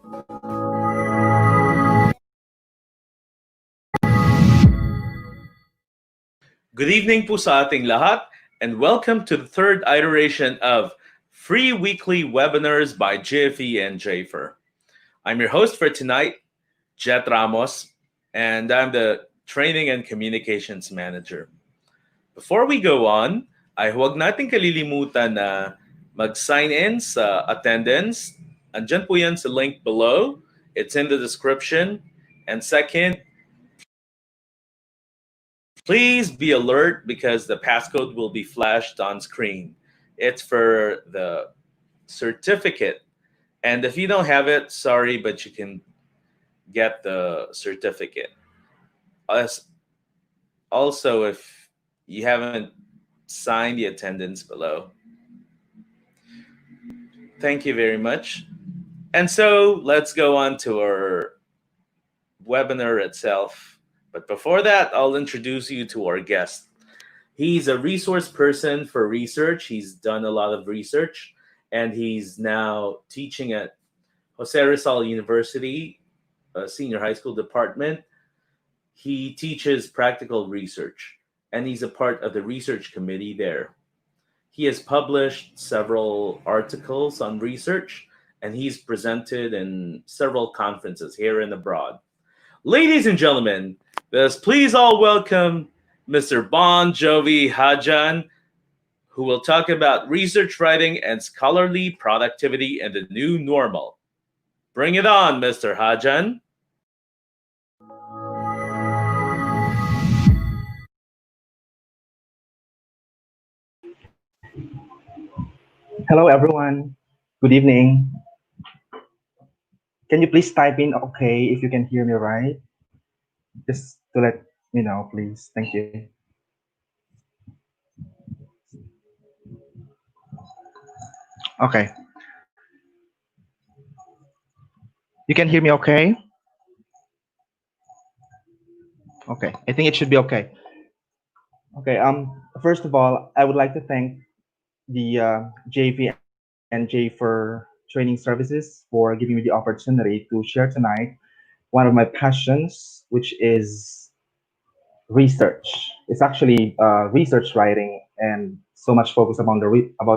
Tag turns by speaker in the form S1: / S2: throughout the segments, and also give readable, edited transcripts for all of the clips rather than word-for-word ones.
S1: Good evening po sa ating lahat and welcome to the third iteration of Free Weekly Webinars by JFE and JFER. I'm your host for tonight, Jet Ramos, and I'm the Training and Communications Manager. Before we go on, ay huwag nating kalilimutan na mag-sign in sa attendance. Andyan po yan sa link below. It's in the description. And second, please be alert because the passcode will be flashed on screen. It's for the certificate. And if you don't have it, sorry, but you can get the certificate. Also, if you haven't signed the attendance below. Thank you very much. And so let's go on to our webinar itself. But before that, I'll introduce you to our guest. He's a resource person for research. He's done a lot of research, and he's now teaching at Jose Rizal University, senior high school department. He teaches practical research, and he's a part of the research committee there. He has published several articles on research, and he's presented in several conferences here and abroad. Ladies and gentlemen, let's please all welcome Mr. Bonjovi Hajan, who will talk about research writing and scholarly productivity in the new normal. Bring it on, Mr. Hajan.
S2: Hello, everyone. Good evening. Can you please type in okay if you can hear me right? Just to let me know, please. Thank you. Okay. You can hear me okay? Okay. I think it should be okay. Okay. First of all, I would like to thank the JV and J for training services for giving me the opportunity to share tonight one of my passions, which is research. It's actually research writing and so much focus about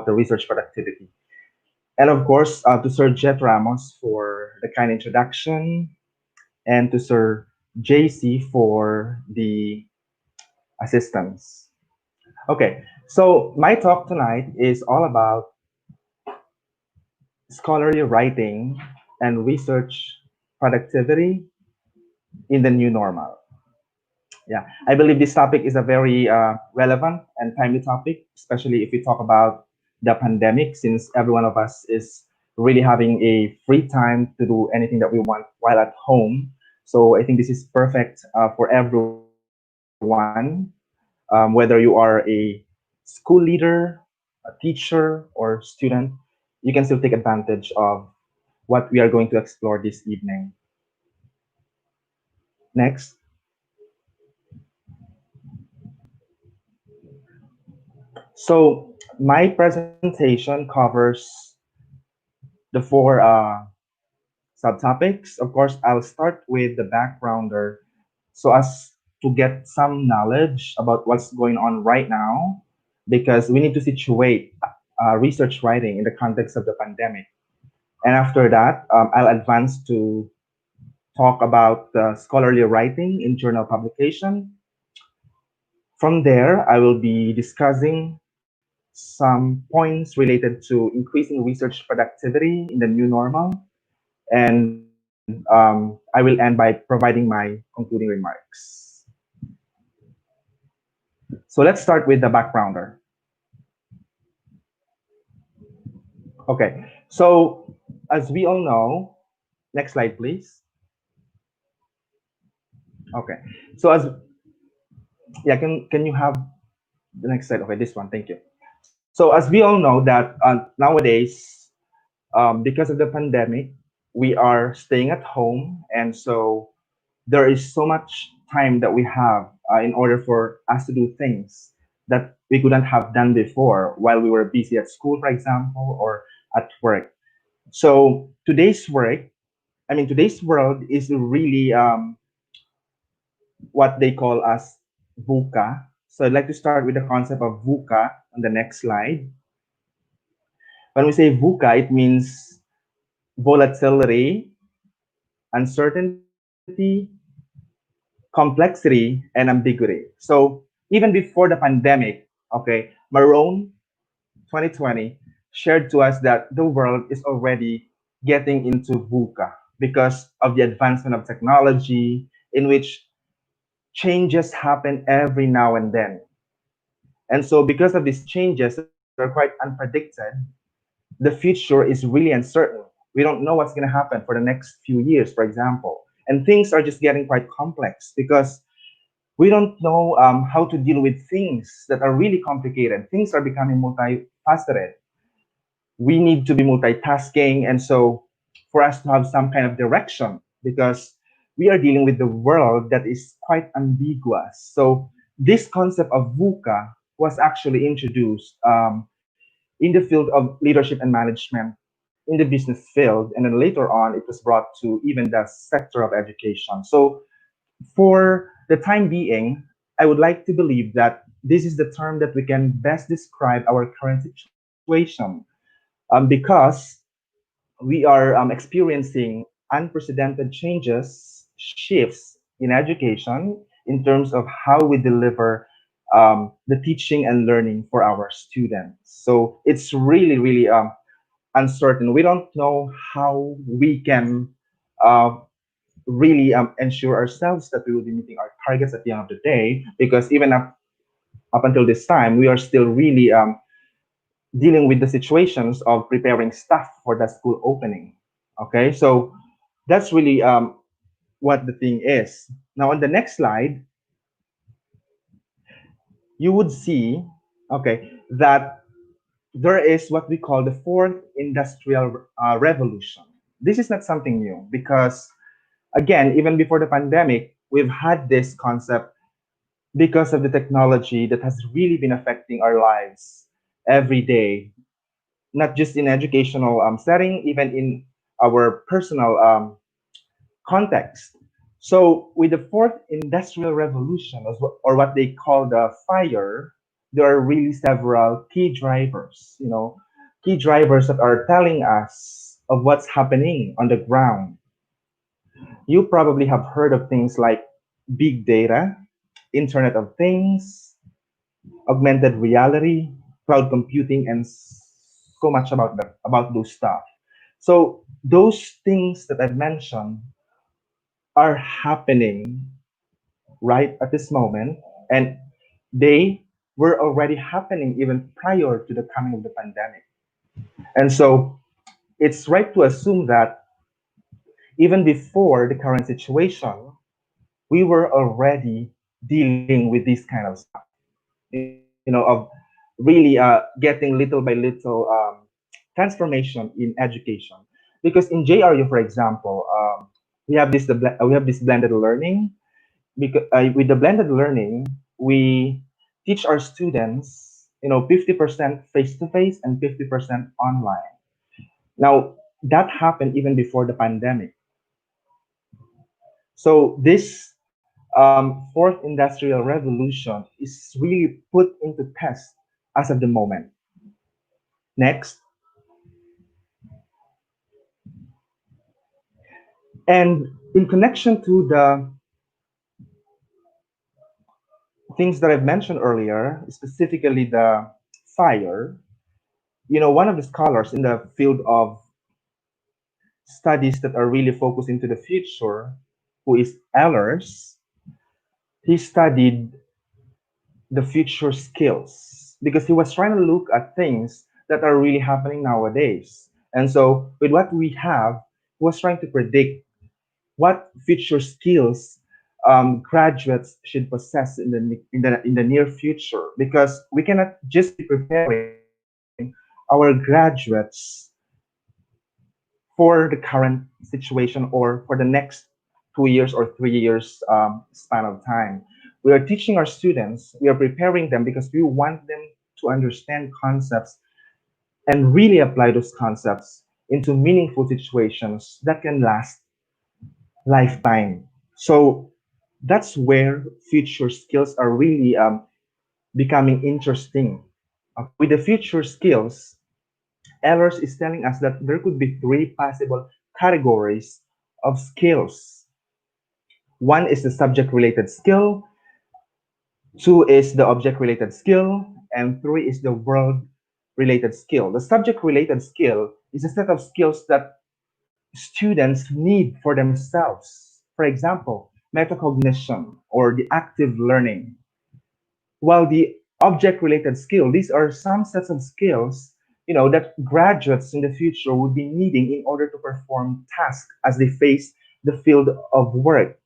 S2: the research productivity. And of course, to Sir Jet Ramos for the kind introduction, and to Sir JC for the assistance. Okay, so my talk tonight is all about scholarly writing and research productivity in the new normal. Yeah, I believe this topic is a very relevant and timely topic, especially if we talk about the pandemic, since every one of us is really having a free time to do anything that we want while at home. So I think this is perfect for everyone, whether you are a school leader, a teacher, or student, you can still take advantage of what we are going to explore this evening. Next. So my presentation covers the four subtopics. Of course, I'll start with the backgrounder so as to get some knowledge about what's going on right now, because we need to situate research writing in the context of the pandemic. And after that, I'll advance to talk about scholarly writing in journal publication. From there, I will be discussing some points related to increasing research productivity in the new normal. And I will end by providing my concluding remarks. So let's start with the backgrounder. Okay, so as we all know, next slide, please. Okay, so yeah, can you have the next slide? Okay, this one, thank you. So as we all know that nowadays, because of the pandemic, we are staying at home, and so there is so much time that we have in order for us to do things that we couldn't have done before while we were busy at school, for example, or at work. So today's work I mean, today's world is really what they call as VUCA. So I'd like to start with the concept of VUCA on the next slide. When we say VUCA, it means volatility, uncertainty, complexity, and ambiguity. So even before the pandemic, okay, Marone 2020 shared to us that the world is already getting into VUCA because of the advancement of technology, in which changes happen every now and then. And so, because of these changes that are quite unpredicted, the future is really uncertain. We don't know what's going to happen for the next few years, for example. And things are just getting quite complex because we don't know how to deal with things that are really complicated. Things are becoming multifaceted. We need to be multitasking. And so, for us to have some kind of direction, because we are dealing with the world that is quite ambiguous. So, this concept of VUCA was actually introduced in the field of leadership and management in the business field. And then later on, it was brought to even the sector of education. So, for the time being, I would like to believe that this is the term that we can best describe our current situation because we are experiencing unprecedented changes, shifts in education in terms of how we deliver the teaching and learning for our students. So it's really, really uncertain. We don't know how we can uh, really ensure ourselves that we will be meeting our targets at the end of the day, because even up until this time, we are still really dealing with the situations of preparing staff for the school opening. Okay, so that's really what the thing is. Now, on the next slide, you would see, okay, that there is what we call the fourth industrial revolution. This is not something new because, again, even before the pandemic, we've had this concept because of the technology that has really been affecting our lives every day, not just in educational setting, even in our personal context. So, with the fourth industrial revolution, or what they call the fire, there are really several key drivers, key drivers that are telling us of what's happening on the ground. You probably have heard of things like big data, Internet of Things, augmented reality, cloud computing, and so much about those stuff. So those things that I've mentioned are happening right at this moment, and they were already happening even prior to the coming of the pandemic. And so it's right to assume that even before the current situation, we were already dealing with this kind of stuff, of really getting little by little transformation in education. Because in JRU, for example, we have this blended learning. Because with the blended learning, we teach our students, 50% face to face and 50% online. Now that happened even before the pandemic. So this fourth industrial revolution is really put into test as of the moment. Next, and in connection to the things that I've mentioned earlier, specifically the fire, one of the scholars in the field of studies that are really focused into the future, who is Ehlers, he studied the future skills because he was trying to look at things that are really happening nowadays. And so, with what we have, he was trying to predict what future skills graduates should possess in the near future, because we cannot just be preparing our graduates for the current situation or for the next 2 years or 3 years span of time. We are teaching our students, we are preparing them because we want them to understand concepts and really apply those concepts into meaningful situations that can last lifetime. So that's where future skills are really becoming interesting. Okay, with the future skills, Ehlers is telling us that there could be three possible categories of skills. One is the subject related skill, two is the object related skill, and three is the world related skill. The subject related skill is a set of skills that students need for themselves. For example, metacognition or the active learning. While the object related skill, these are some sets of skills, that graduates in the future would be needing in order to perform tasks as they face the field of work.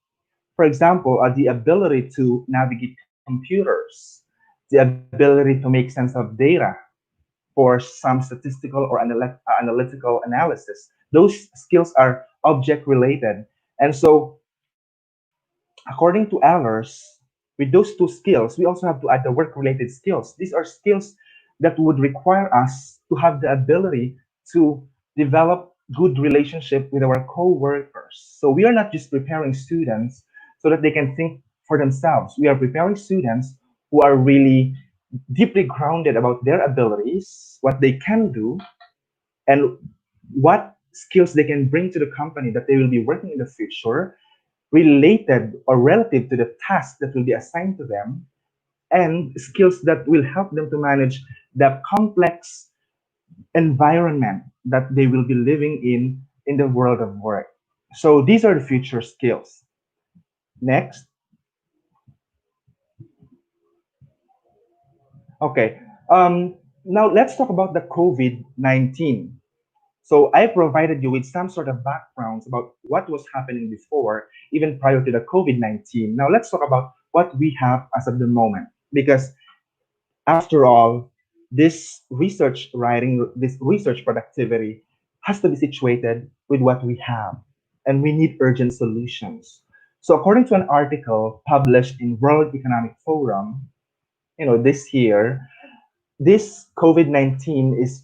S2: For example, the ability to navigate computers, the ability to make sense of data for some statistical or analytical analysis. Those skills are object related. And so, according to Ehlers, with those two skills, we also have to add the work related skills. These are skills that would require us to have the ability to develop good relationship with our co-workers. So we are not just preparing students so that they can think for themselves. We are preparing students who are really deeply grounded about their abilities, what they can do, and what skills they can bring to the company that they will be working in the future related or relative to the task that will be assigned to them, and skills that will help them to manage the complex environment that they will be living in the world of work. So these are the future skills. Next. Okay. Now let's talk about the COVID-19. So I provided you with some sort of backgrounds about what was happening before, even prior to the COVID-19. Now let's talk about what we have as of the moment. Because after all, this research writing, this research productivity has to be situated with what we have. And we need urgent solutions. So according to an article published in World Economic Forum, this year, this COVID-19 is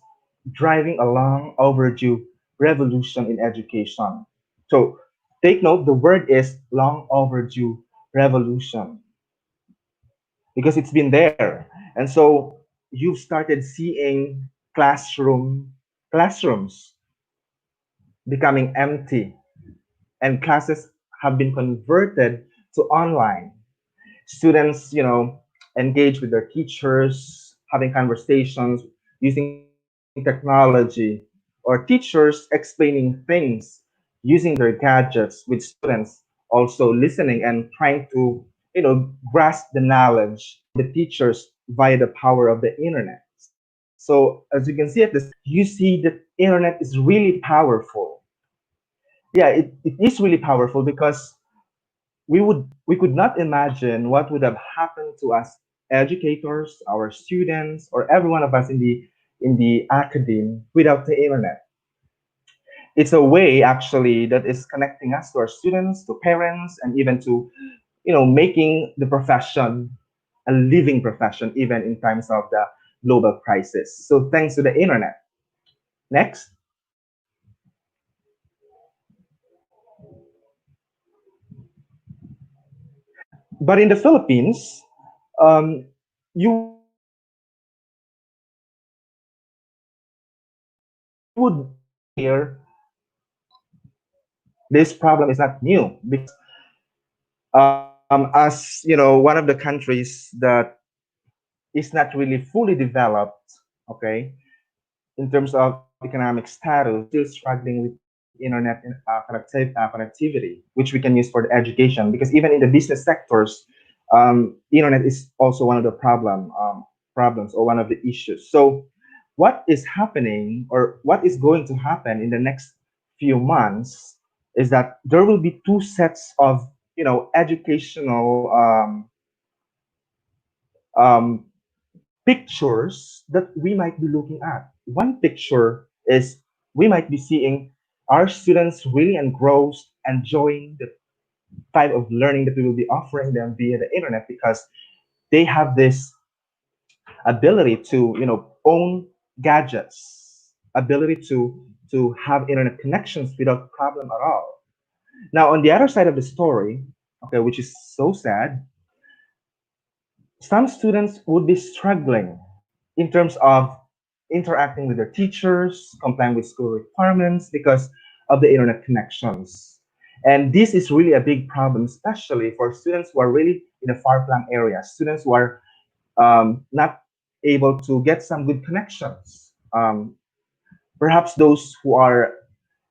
S2: driving a long overdue revolution in education. So take note, the word is long overdue revolution because it's been there. And so you've started seeing classrooms becoming empty, and classes have been converted to online. Students, engage with their teachers, having conversations using technology, or teachers explaining things using their gadgets, with students also listening and trying to, grasp the knowledge from the teachers via the power of the internet. So as you can see at the screen, you see that internet is really powerful. Yeah, it is really powerful because we could not imagine what would have happened to us educators, our students, or every one of us in the academe without the internet. It's a way actually that is connecting us to our students, to parents, and even to making the profession a living profession even in times of the global crisis. So thanks to the internet. Next. But in the Philippines, um, you would hear this problem is not new because as one of the countries that is not really fully developed, okay, in terms of economic status, we are still struggling with internet and connectivity, which we can use for the education. Because even in the business sectors, internet is also one of the problems or one of the issues. So, what is happening or what is going to happen in the next few months is that there will be two sets of educational um, pictures that we might be looking at. One picture is we might be seeing our students really engrossed, enjoying the type of learning that we will be offering them via the internet because they have this ability to own gadgets, ability to have internet connections without problem at all. Now, on the other side of the story, okay, which is so sad, some students would be struggling in terms of interacting with their teachers, complying with school requirements because of the internet connections. And this is really a big problem, especially for students who are really in the far flung areas, students who are not able to get some good connections. Perhaps those who are,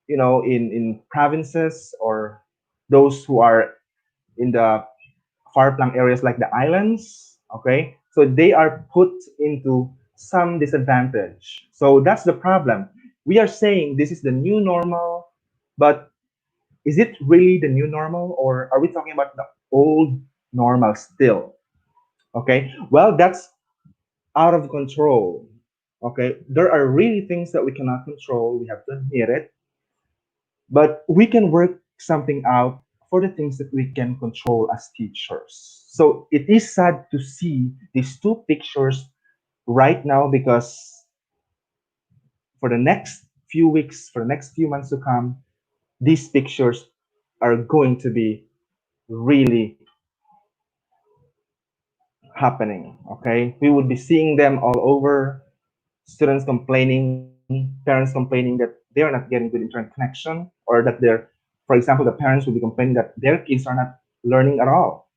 S2: in provinces, or those who are in the far-flung areas like the islands. Okay, so they are put into some disadvantage. So that's the problem. We are saying this is the new normal, but is it really the new normal, or are we talking about the old normal still? Okay, well, that's out of control. Okay, there are really things that we cannot control. We have to admit it, but we can work something out for the things that we can control as teachers. So it is sad to see these two pictures right now, because for the next few weeks, for the next few months to come, these pictures are going to be really happening. Okay, we would be seeing them all over. Students complaining, parents complaining that they are not getting good internet connection, or that they're, for example, the parents will be complaining that their kids are not learning at all.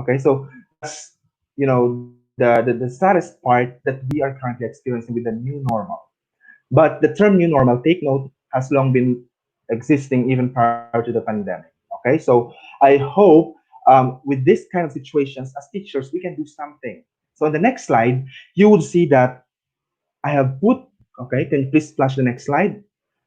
S2: Okay, so that's, the saddest part that we are currently experiencing with the new normal. But the term new normal, take note, has long been existing even prior to the pandemic. Okay, so I hope with this kind of situations, as teachers, we can do something. So on the next slide, you would see that I have put, okay, can you please flash the next slide?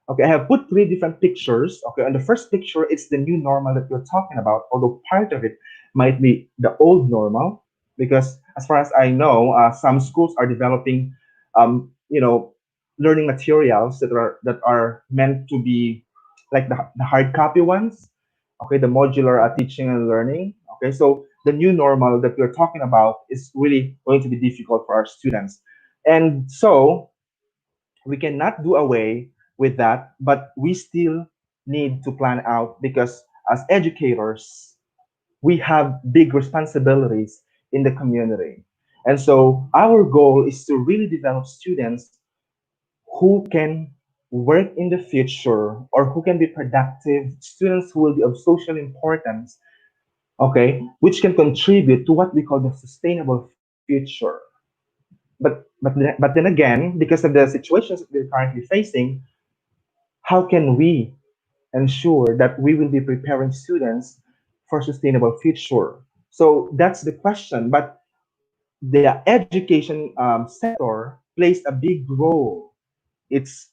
S2: Okay, I have put three different pictures. Okay, on the first picture, it's the new normal that we're talking about, although part of it might be the old normal, because as far as I know, some schools are developing, um, you know, learning materials that are meant to be like the hard copy ones. Okay, the modular teaching and learning. Okay, so the new normal that we're talking about is really going to be difficult for our students, and so we cannot do away with that, but we still need to plan out, because as educators, we have big responsibilities in the community. And so our goal is to really develop students who can work in the future, or who can be productive, students who will be of social importance, okay, which can contribute to what we call the sustainable future. But then again, because of the situations that we're currently facing, how can we ensure that we will be preparing students for sustainable future? So that's the question. But the education sector plays a big role. It's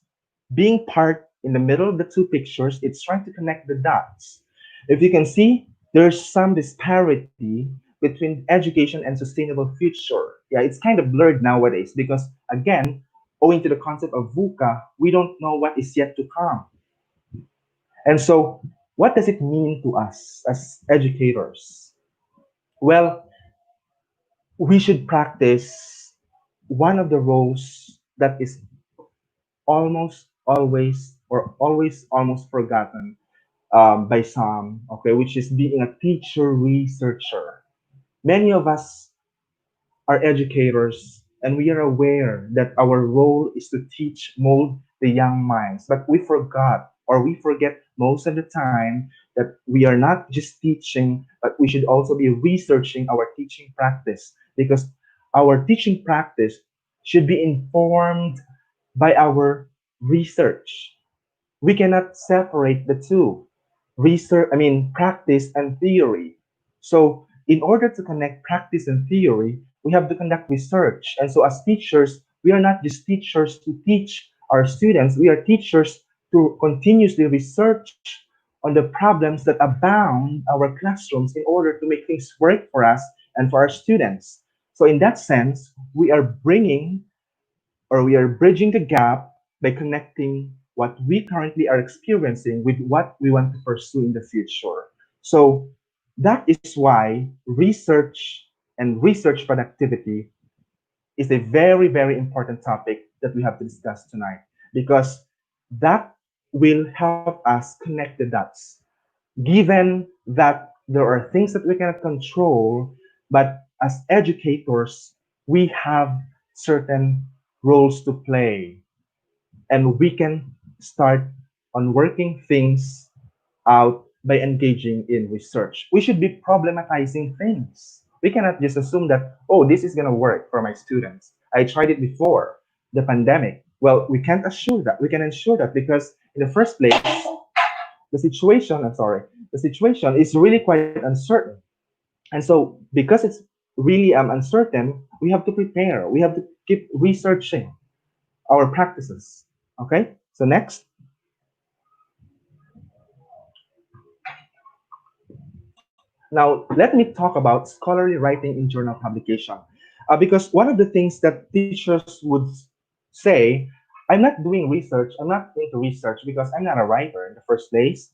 S2: being part in the middle of the two pictures. It's trying to connect the dots. If you can see, there's some disparity between education and sustainable future. Yeah, it's kind of blurred nowadays because, again, owing to the concept of VUCA, we don't know what is yet to come. And so, what does it mean to us as educators? Well, we should practice one of the roles that is almost always, or always almost forgotten by some, okay, which is being a teacher researcher. Many of us are educators, and we are aware that our role is to teach, mold the young minds. But we forgot, or we forget most of the time, that we are not just teaching, but we should also be researching our teaching practice, because our teaching practice should be informed by our research. We cannot separate the two, research, I mean, practice and theory. So in order to connect practice and theory, we have to conduct research. And so as teachers, we are not just teachers to teach our students, we are teachers to continuously research on the problems that abound our classrooms in order to make things work for us and for our students. So in that sense, we are bringing, or we are bridging the gap by connecting what we currently are experiencing with what we want to pursue in the future. So that is why research and research productivity is a very, very important topic that we have to discuss tonight, because that will help us connect the dots. given that there are things that we cannot control, but as educators, we have certain roles to play, and we can start on working things out by engaging in research. We should be problematizing things. We cannot just assume that, oh, this is going to work for my students. I tried it before the pandemic. Well, we can't assure that. We can ensure that because in the first place, the situation is really quite uncertain. And so because it's really uncertain, we have to prepare. We have to keep researching our practices. Okay. So next, now let me talk about scholarly writing in journal publication, because one of the things that teachers would say, I'm not doing research. I'm not into research because I'm not a writer in the first place.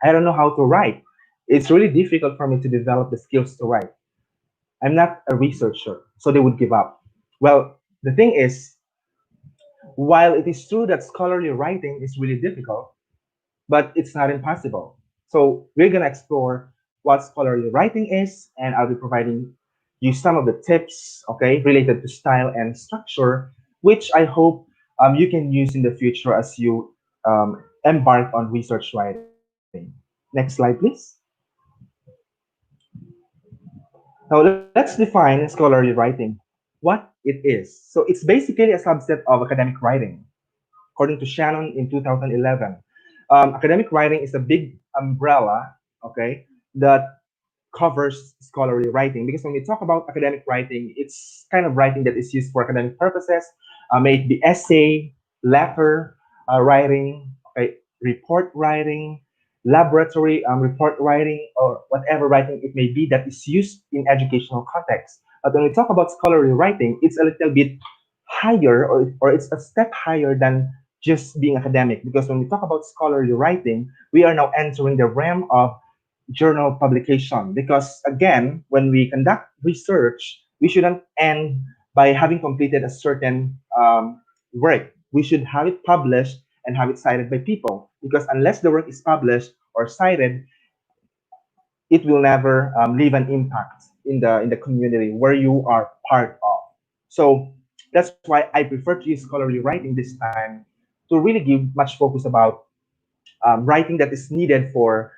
S2: I don't know how to write. It's really difficult for me to develop the skills to write. I'm not a researcher, so they would give up. Well, the thing is, while it is true that scholarly writing is really difficult, but it's not impossible. So we're gonna explore what scholarly writing is, and I'll be providing you some of the tips, okay, related to style and structure, which I hope you can use in the future as you embark on research writing. Next slide, please. Now let's define scholarly writing. What it is. So it's basically a subset of academic writing according to Shannon in 2011. Academic writing is a big umbrella, okay, that covers scholarly writing. Because when we talk about academic writing, it's kind of writing that is used for academic purposes, may it be essay, letter writing, okay, report writing, laboratory report writing, or whatever writing it may be that is used in educational context. But when we talk about scholarly writing, it's a little bit higher, or it's a step higher than just being academic. Because when we talk about scholarly writing, we are now entering the realm of journal publication. Because again, when we conduct research, we shouldn't end by having completed a certain work. We should have it published and have it cited by people. Because unless the work is published or cited, it will never leave an impact in the community where you are part of. So that's why I prefer to use scholarly writing this time to really give much focus about writing that is needed for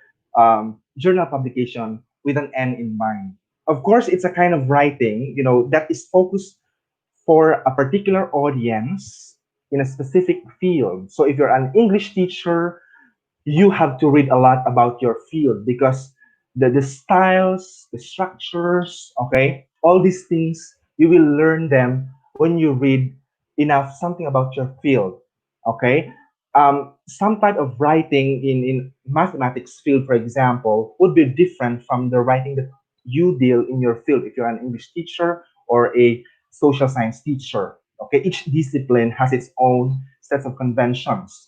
S2: journal publication with an end in mind. Of course, it's a kind of writing, that is focused for a particular audience in a specific field. So if you're an English teacher, you have to read a lot about your field because the styles, the structures, okay, all these things, you will learn them when you read enough something about your field, okay? Some type of writing in mathematics field, for example, would be different from the writing that you deal in your field if you're an English teacher or a social science teacher, okay? Each discipline has its own sets of conventions,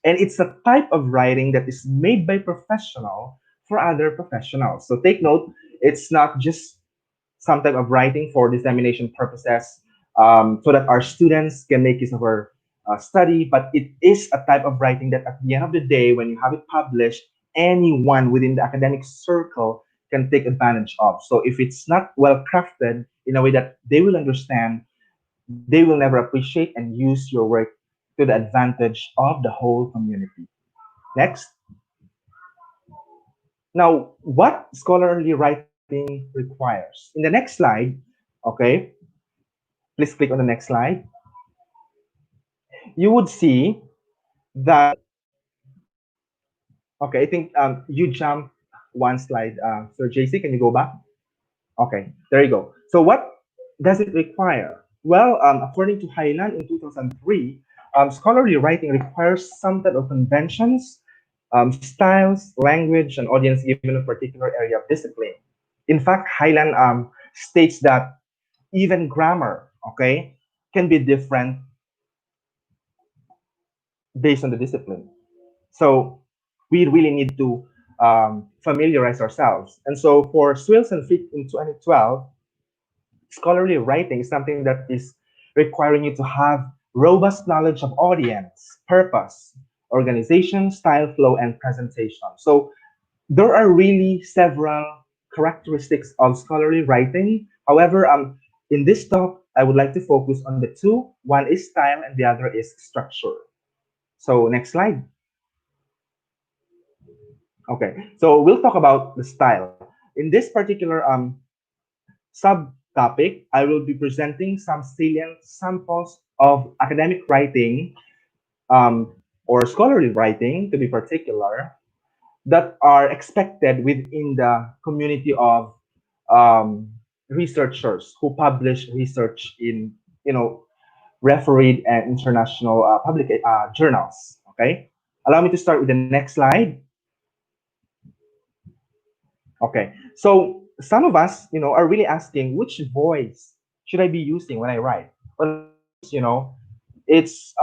S2: and it's a type of writing that is made by professional for other professionals. So take note, it's not just some type of writing for dissemination purposes, so that our students can make use of our study, but it is a type of writing that at the end of the day, when you have it published, anyone within the academic circle can take advantage of. So if it's not well crafted in a way that they will understand, they will never appreciate and use your work to the advantage of the whole community. Next. Now, what scholarly writing requires? In the next slide, okay, please click on the next slide. You would see that, okay, I think you jump one slide. So, JC, can you go back? Okay, there you go. So, what does it require? Well, according to Highland in 2003, scholarly writing requires some type of conventions, styles, language, and audience given a particular area of discipline. In fact, Highland states that even grammar, okay, can be different based on the discipline. So we really need to familiarize ourselves. And so for Swills and Fit in 2012, scholarly writing is something that is requiring you to have robust knowledge of audience, purpose, organization, style, flow, and presentation. So there are really several characteristics of scholarly writing. However, in this talk, I would like to focus on the two. One is style and the other is structure. So next slide. Okay, so we'll talk about the style. In this particular subtopic, I will be presenting some salient samples of academic writing or scholarly writing, to be particular, that are expected within the community of um, researchers who publish research in, you know, refereed and international public journals. Okay, allow me to start with the next slide. Okay, so some of us, are really asking which voice should I be using when I write. Well, of course, it's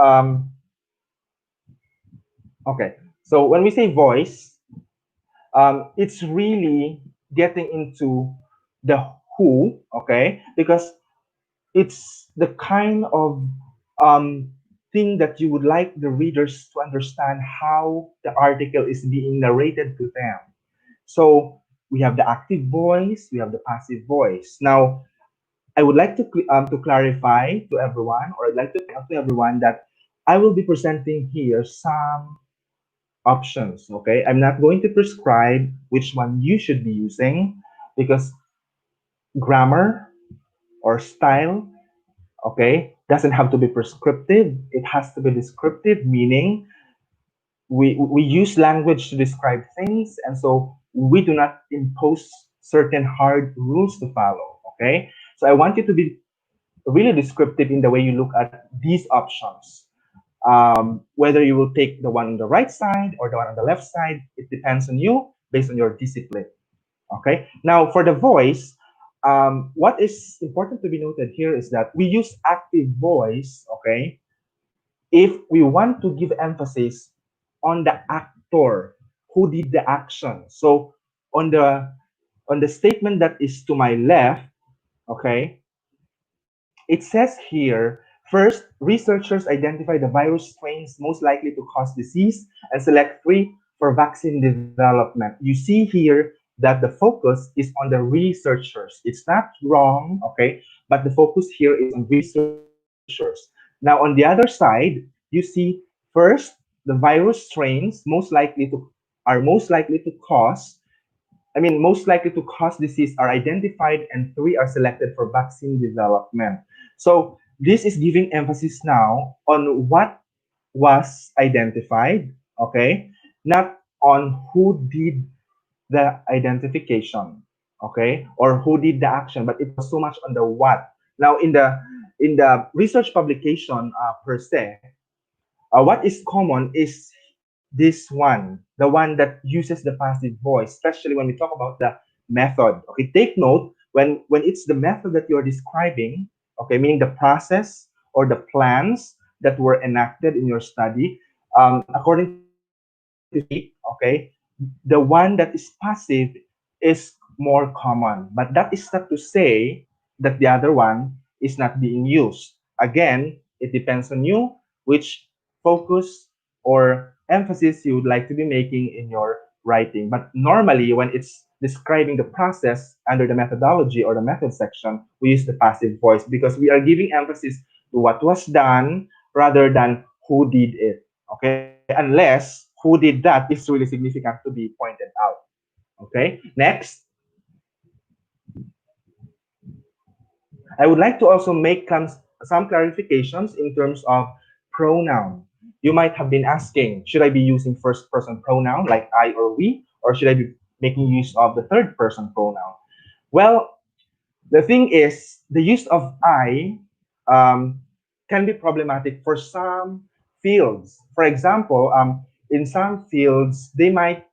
S2: okay. So when we say voice, it's really getting into the who, okay, because it's the kind of um, thing that you would like the readers to understand how the article is being narrated to them. So we have the active voice, we have the passive voice. Now, I would like to clarify to everyone, or I'd like to point out to everyone that I will be presenting here some options. Okay, I'm not going to prescribe which one you should be using because grammar or style, okay, doesn't have to be prescriptive. It has to be descriptive, meaning we use language to describe things, and so we do not impose certain hard rules to follow. Okay, so I want you to be really descriptive in the way you look at these options. Whether you will take the one on the right side or the one on the left side, it depends on you based on your discipline. Okay. Now, for the voice, what is important to be noted here is that we use active voice. Okay, if we want to give emphasis on the actor who did the action. So on the statement that is to my left, okay, it says here, first, researchers identify the virus strains most likely to cause disease and select three for vaccine development. You see here that the focus is on the researchers. It's not wrong, okay, but the focus here is on researchers. Now, on the other side, you see first, the virus strains most likely to cause most likely to cause disease are identified and three are selected for vaccine development. So this is giving emphasis now on what was identified, okay, not on who did the identification, okay, or who did the action, but it was so much on the what. Now in the research publication per se, what is common is this one, the one that uses the passive voice, especially when we talk about the method. Okay, take note when it's the method that you're describing, okay, meaning the process or the plans that were enacted in your study, according to state, okay, the one that is passive is more common. But that is not to say that the other one is not being used. Again, it depends on you which focus or emphasis you would like to be making in your writing. But normally, when it's describing the process under the methodology or the method section, we use the passive voice because we are giving emphasis to what was done rather than who did it. Okay, unless who did that is really significant to be pointed out. Okay, next, I would like to also make some clarifications in terms of pronoun. You might have been asking, should I be using first person pronoun like I or we, or should I be making use of the third person pronoun? Well, the thing is, the use of I can be problematic for some fields. For example, in some fields, they might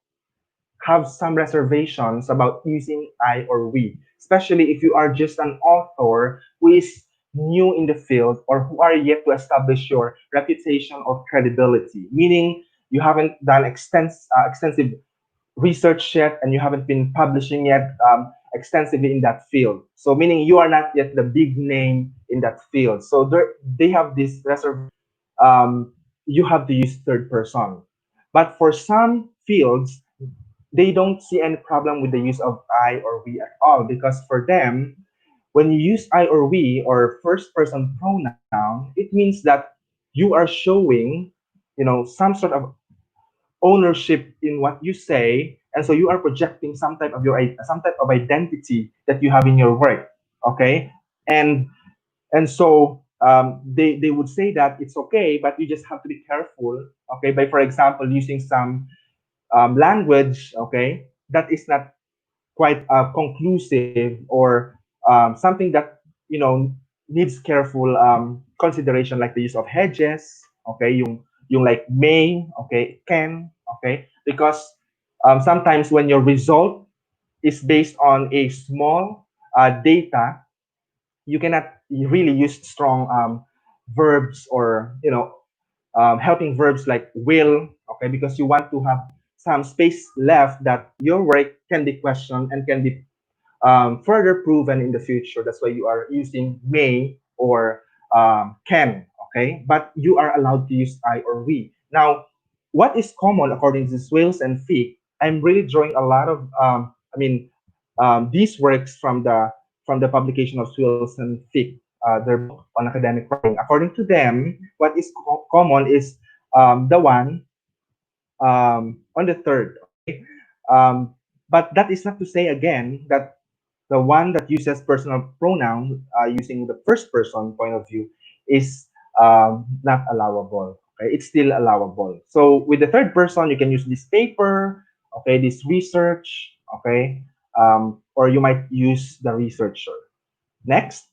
S2: have some reservations about using I or we, especially if you are just an author who is new in the field or who are yet to establish your reputation or credibility, meaning you haven't done extensive research yet and you haven't been publishing yet extensively in that field. So meaning you are not yet the big name in that field. So they have this reservation. You have to use third person. But for some fields, they don't see any problem with the use of I or we at all, because for them, when you use I or we or first person pronoun, it means that you are showing, some sort of ownership in what you say, and so you are projecting some type of identity that you have in your work. Okay, and they would say that it's okay, but you just have to be careful. Okay, by for example using some language, okay, that is not quite conclusive, or something that needs careful consideration, like the use of hedges. Okay, yung like may, okay, can, okay, because sometimes when your result is based on a small data, you cannot really use strong verbs, or helping verbs like will, okay, because you want to have some space left that your work can be questioned and can be further proven in the future. That's why you are using may or can, okay? But you are allowed to use I or we. Now, what is common according to Swales and Fick? I'm really drawing a lot of, these works from the publication of Swales and Fick, their book on academic writing. According to them, what is common is the one on the third, okay? But that is not to say again that the one that uses personal pronoun using the first person point of view is not allowable. Okay, it's still allowable. So with the third person, you can use this paper, okay, this research, okay, or you might use the researcher. Next,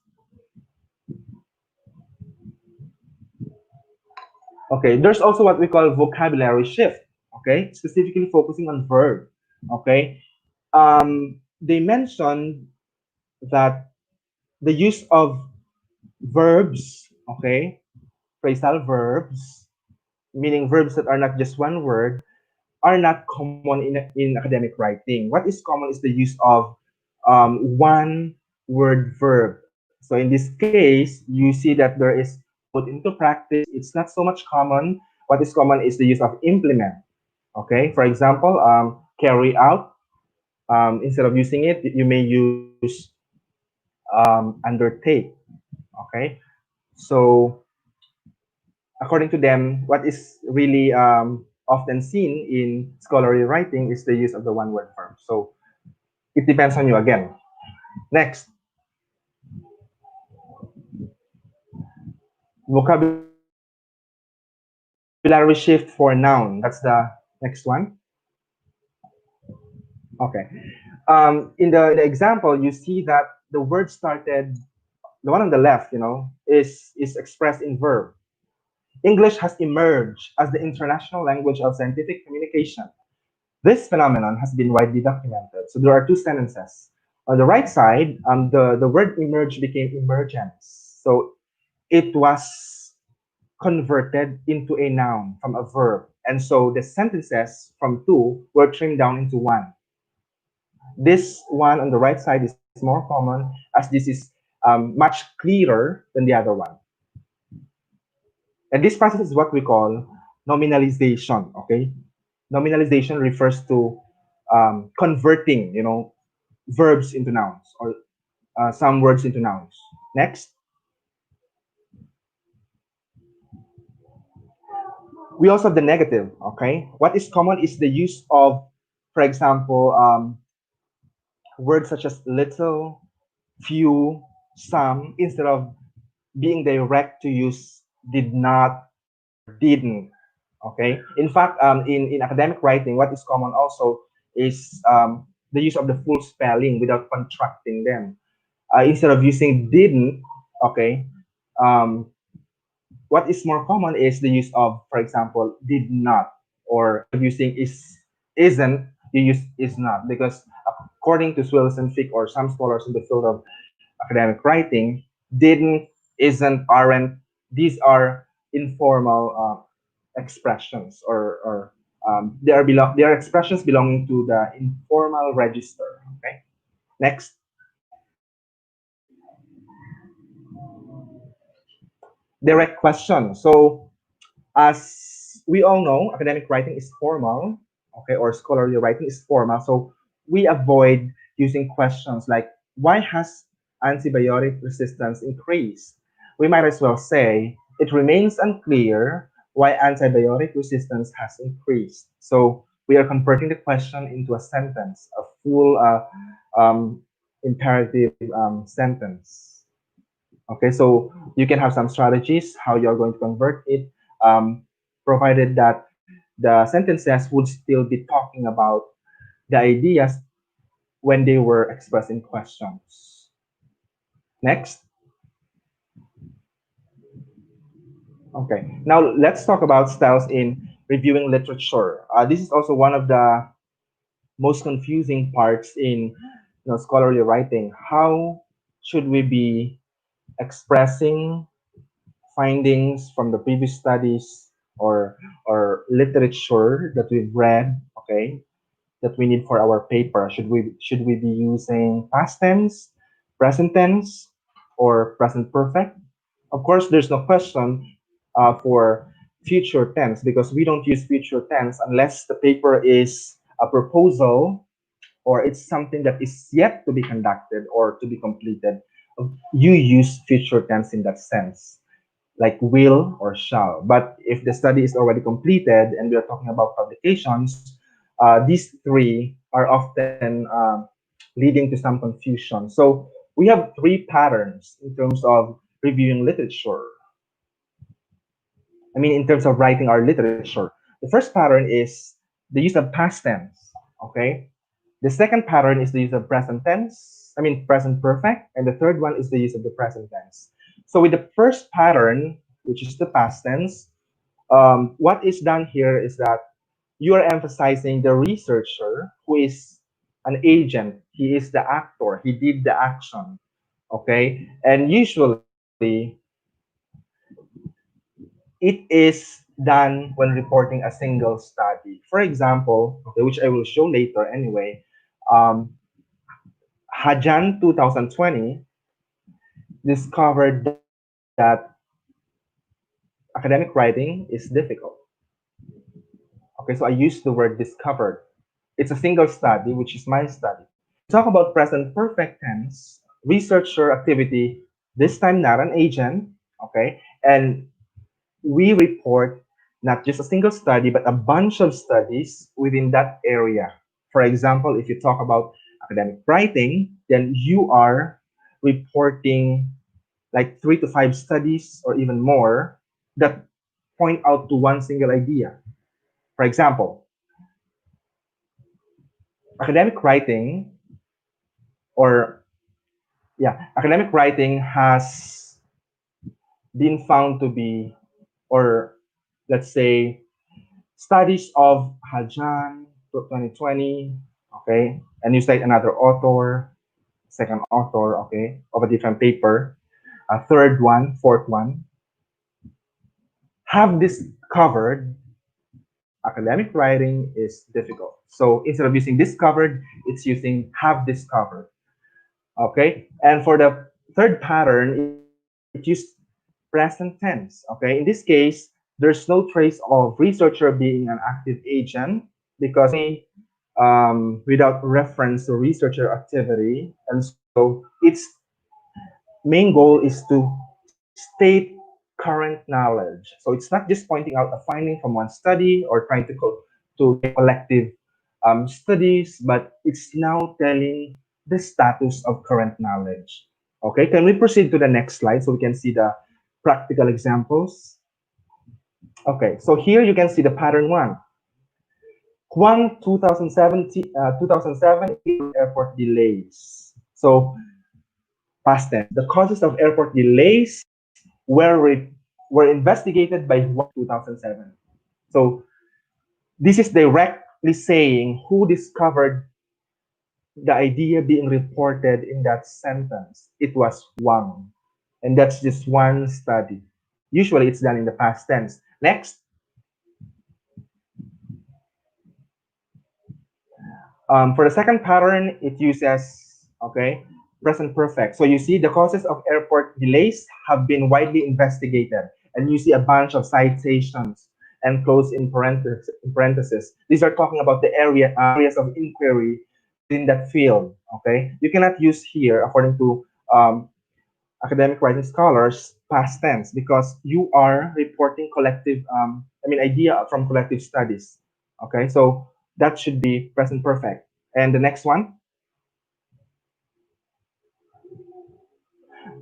S2: okay, there's also what we call vocabulary shift. Okay, specifically focusing on verb. Okay, they mentioned that the use of verbs, okay, phrasal verbs, meaning verbs that are not just one word, are not common in academic writing. What is common is the use of one word verb. So in this case, you see that there is put into practice, it's not so much common. What is common is the use of implement. Okay, for example, carry out. Instead of using it, you may use undertake. Okay, so according to them, what is really often seen in scholarly writing is the use of the one word verb. So it depends on you again. Next, vocabulary shift for noun. That's the next one. Okay. In the example, you see that the word started, the one on the left, is expressed in verb. English has emerged as the international language of scientific communication. This phenomenon has been widely documented. So there are two sentences. On the right side, the word emerge became emergence. So it was converted into a noun from a verb. And so the sentences from two were trimmed down into one. This one on the right side is more common, as this is much clearer than the other one. And this process is what we call nominalization. Okay, nominalization refers to converting, verbs into nouns, or some words into nouns. Next, we also have the negative. Okay, what is common is the use of, for example, words such as little, few, some, instead of being direct to use did not or didn't. Okay, in fact, in academic writing, what is common also is the use of the full spelling without contracting them. Instead of using didn't, okay, um, what is more common is the use of, for example, did not, or instead of using isn't, you use is not, because according to Swills and Fick, or some scholars in the field of academic writing, didn't, isn't, aren't, these are informal expressions, or they are expressions belonging to the informal register. Okay. Next, direct question. So as we all know, academic writing is formal. okay, or scholarly writing is formal. So we avoid using questions like, why has antibiotic resistance increased? We might as well say, it remains unclear why antibiotic resistance has increased. So we are converting the question into a sentence, a full imperative sentence. Okay, so you can have some strategies how you're going to convert it, provided that the sentences would still be talking about the ideas when they were expressed in questions. Next. Okay, now let's talk about styles in reviewing literature. This is also one of the most confusing parts in scholarly writing. How should we be expressing findings from the previous studies or literature that we've read, okay, that we need for our paper? Should we be using past tense, present tense, or present perfect? Of course, there's no question for future tense because we don't use future tense unless the paper is a proposal or it's something that is yet to be conducted or to be completed. You use future tense in that sense, like will or shall. But if the study is already completed and we are talking about publications, these three are often leading to some confusion. So we have three patterns in terms of reviewing literature. I mean, in terms of writing our literature. The first pattern is the use of past tense. Okay. The second pattern is the use of present tense. I mean, present perfect. And the third one is the use of the present tense. So with the first pattern, which is the past tense, what is done here is that you are emphasizing the researcher who is an agent. He is the actor. He did the action. Okay. And usually it is done when reporting a single study. For example, okay, which I will show later anyway, um, Hajan 2020 discovered that academic writing is difficult. Okay, so I use the word discovered. It's a single study, which is my study. We talk about present perfect tense, researcher activity, this time not an agent, okay? And we report not just a single study, but a bunch of studies within that area. For example, if you talk about academic writing, then you are reporting like 3 to 5 studies or even more that point out to one single idea. For example, academic writing or academic writing has been found to be, or let's say, studies of Hajan 2020, okay, and you cite another author, second author, okay, of a different paper, a third one, fourth one, have discovered academic writing is difficult. So instead of using discovered, it's using have discovered. Okay, and for the third pattern, it used present tense. Okay, in this case, there's no trace of researcher being an active agent because without reference to researcher activity, and so its main goal is to state current knowledge. So it's not just pointing out a finding from one study or trying to get collective studies, but it's now telling the status of current knowledge. Okay, can we proceed to the next slide so we can see the practical examples? Okay, so here you can see the pattern one. Juan 2007 airport delays. So past tense. The causes of airport delays were investigated by Juan 2007. So this is directly saying who discovered the idea being reported in that sentence. It was Wang. And that's just one study. Usually it's done in the past tense. Next. For the second pattern, it uses, okay, present perfect. So you see the causes of airport delays have been widely investigated. And you see a bunch of citations. and close in parentheses. These are talking about the areas of inquiry within that field. Okay, you cannot use here, according to academic writing scholars, past tense, because you are reporting collective, idea from collective studies. Okay, so that should be present perfect. And the next one,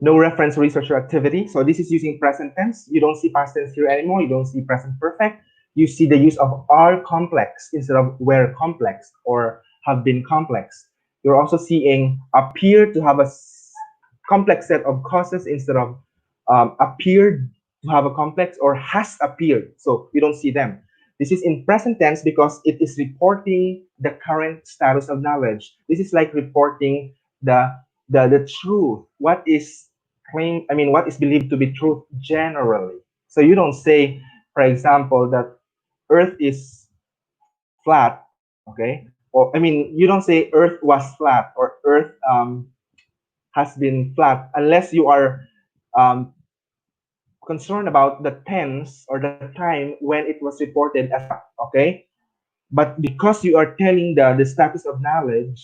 S2: no reference research or activity. So this is using present tense. You don't see past tense here anymore. You don't see present perfect. You see the use of are complex instead of were complex or have been complex. You're also seeing appear to have a complex set of causes instead of appeared to have a complex or has appeared. So you don't see them. This is in present tense because it is reporting the current status of knowledge. This is like reporting the truth. What is what is believed to be truth generally. So you don't say, for example, that Earth is flat, okay? Or you don't say Earth was flat or Earth has been flat unless you are um, concerned about the tense or the time when it was reported as flat, okay? But because you are telling the status of knowledge,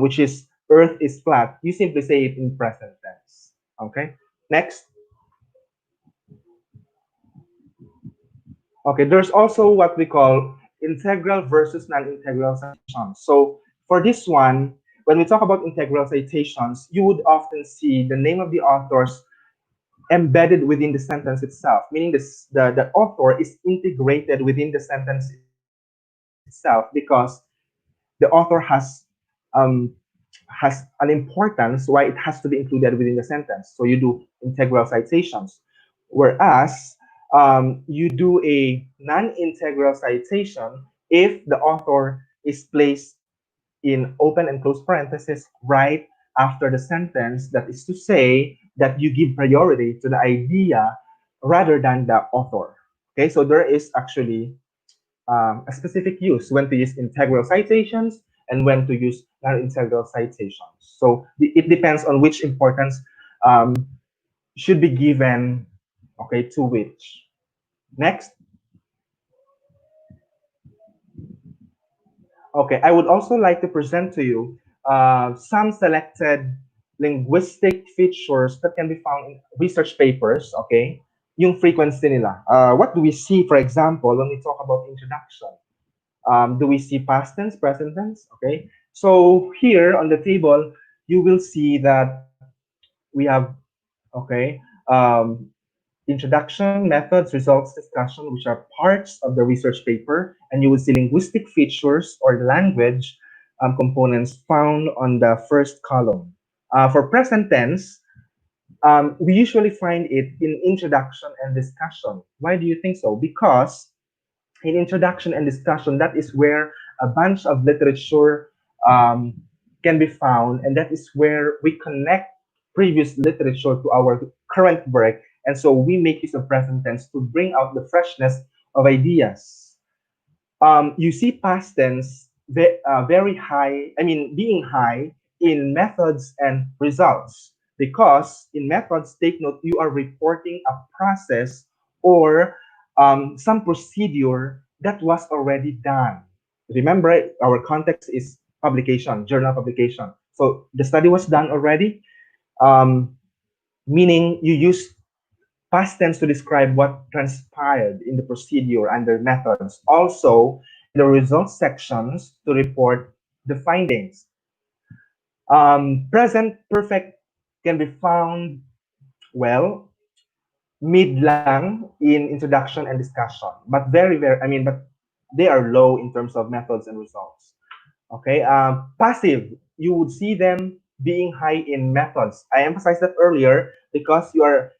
S2: which is Earth is flat, you simply say it in present tense, okay? Next. Okay, there's also what we call integral versus non-integral citations. So for this one, when we talk about integral citations, you would often see the name of the authors embedded within the sentence itself, meaning the author is integrated within the sentence itself because the author um, has an importance why it has to be included within the sentence. So you do integral citations. Whereas you do a non-integral citation if the author is placed in open and close parentheses right after the sentence. That is to say that you give priority to the idea rather than the author. Okay, so there is actually a specific use when to use integral citations and when to use non-integral citations. So it depends on which importance um, should be given, okay, to which. Next. Okay, I would also like to present to you some selected linguistic features that can be found in research papers, okay? Yung frequency nila. What do we see, for example, when we talk about introduction? Do we see past tense, present tense? Okay, so here on the table, you will see that we have, okay, introduction, methods, results, discussion, which are parts of the research paper, and you will see linguistic features or language components found on the first column. For present tense, we usually find it in introduction and discussion. Why do you think so? Because in introduction and discussion, that is where a bunch of literature um, can be found, and that is where we connect previous literature to our current work, and so we make use of present tense to bring out the freshness of ideas. You see past tense very high, being high in methods and results. Because in methods, take note, you are reporting a process or some procedure that was already done. Remember, our context is publication, journal publication. So the study was done already, um, meaning you use past tense to describe what transpired in the procedure and their methods. Also, in the results sections to report the findings. Present perfect can be found, well, mid lang in introduction and discussion, but but they are low in terms of methods and results. Okay, passive, you would see them being high in methods. I emphasized that earlier because you are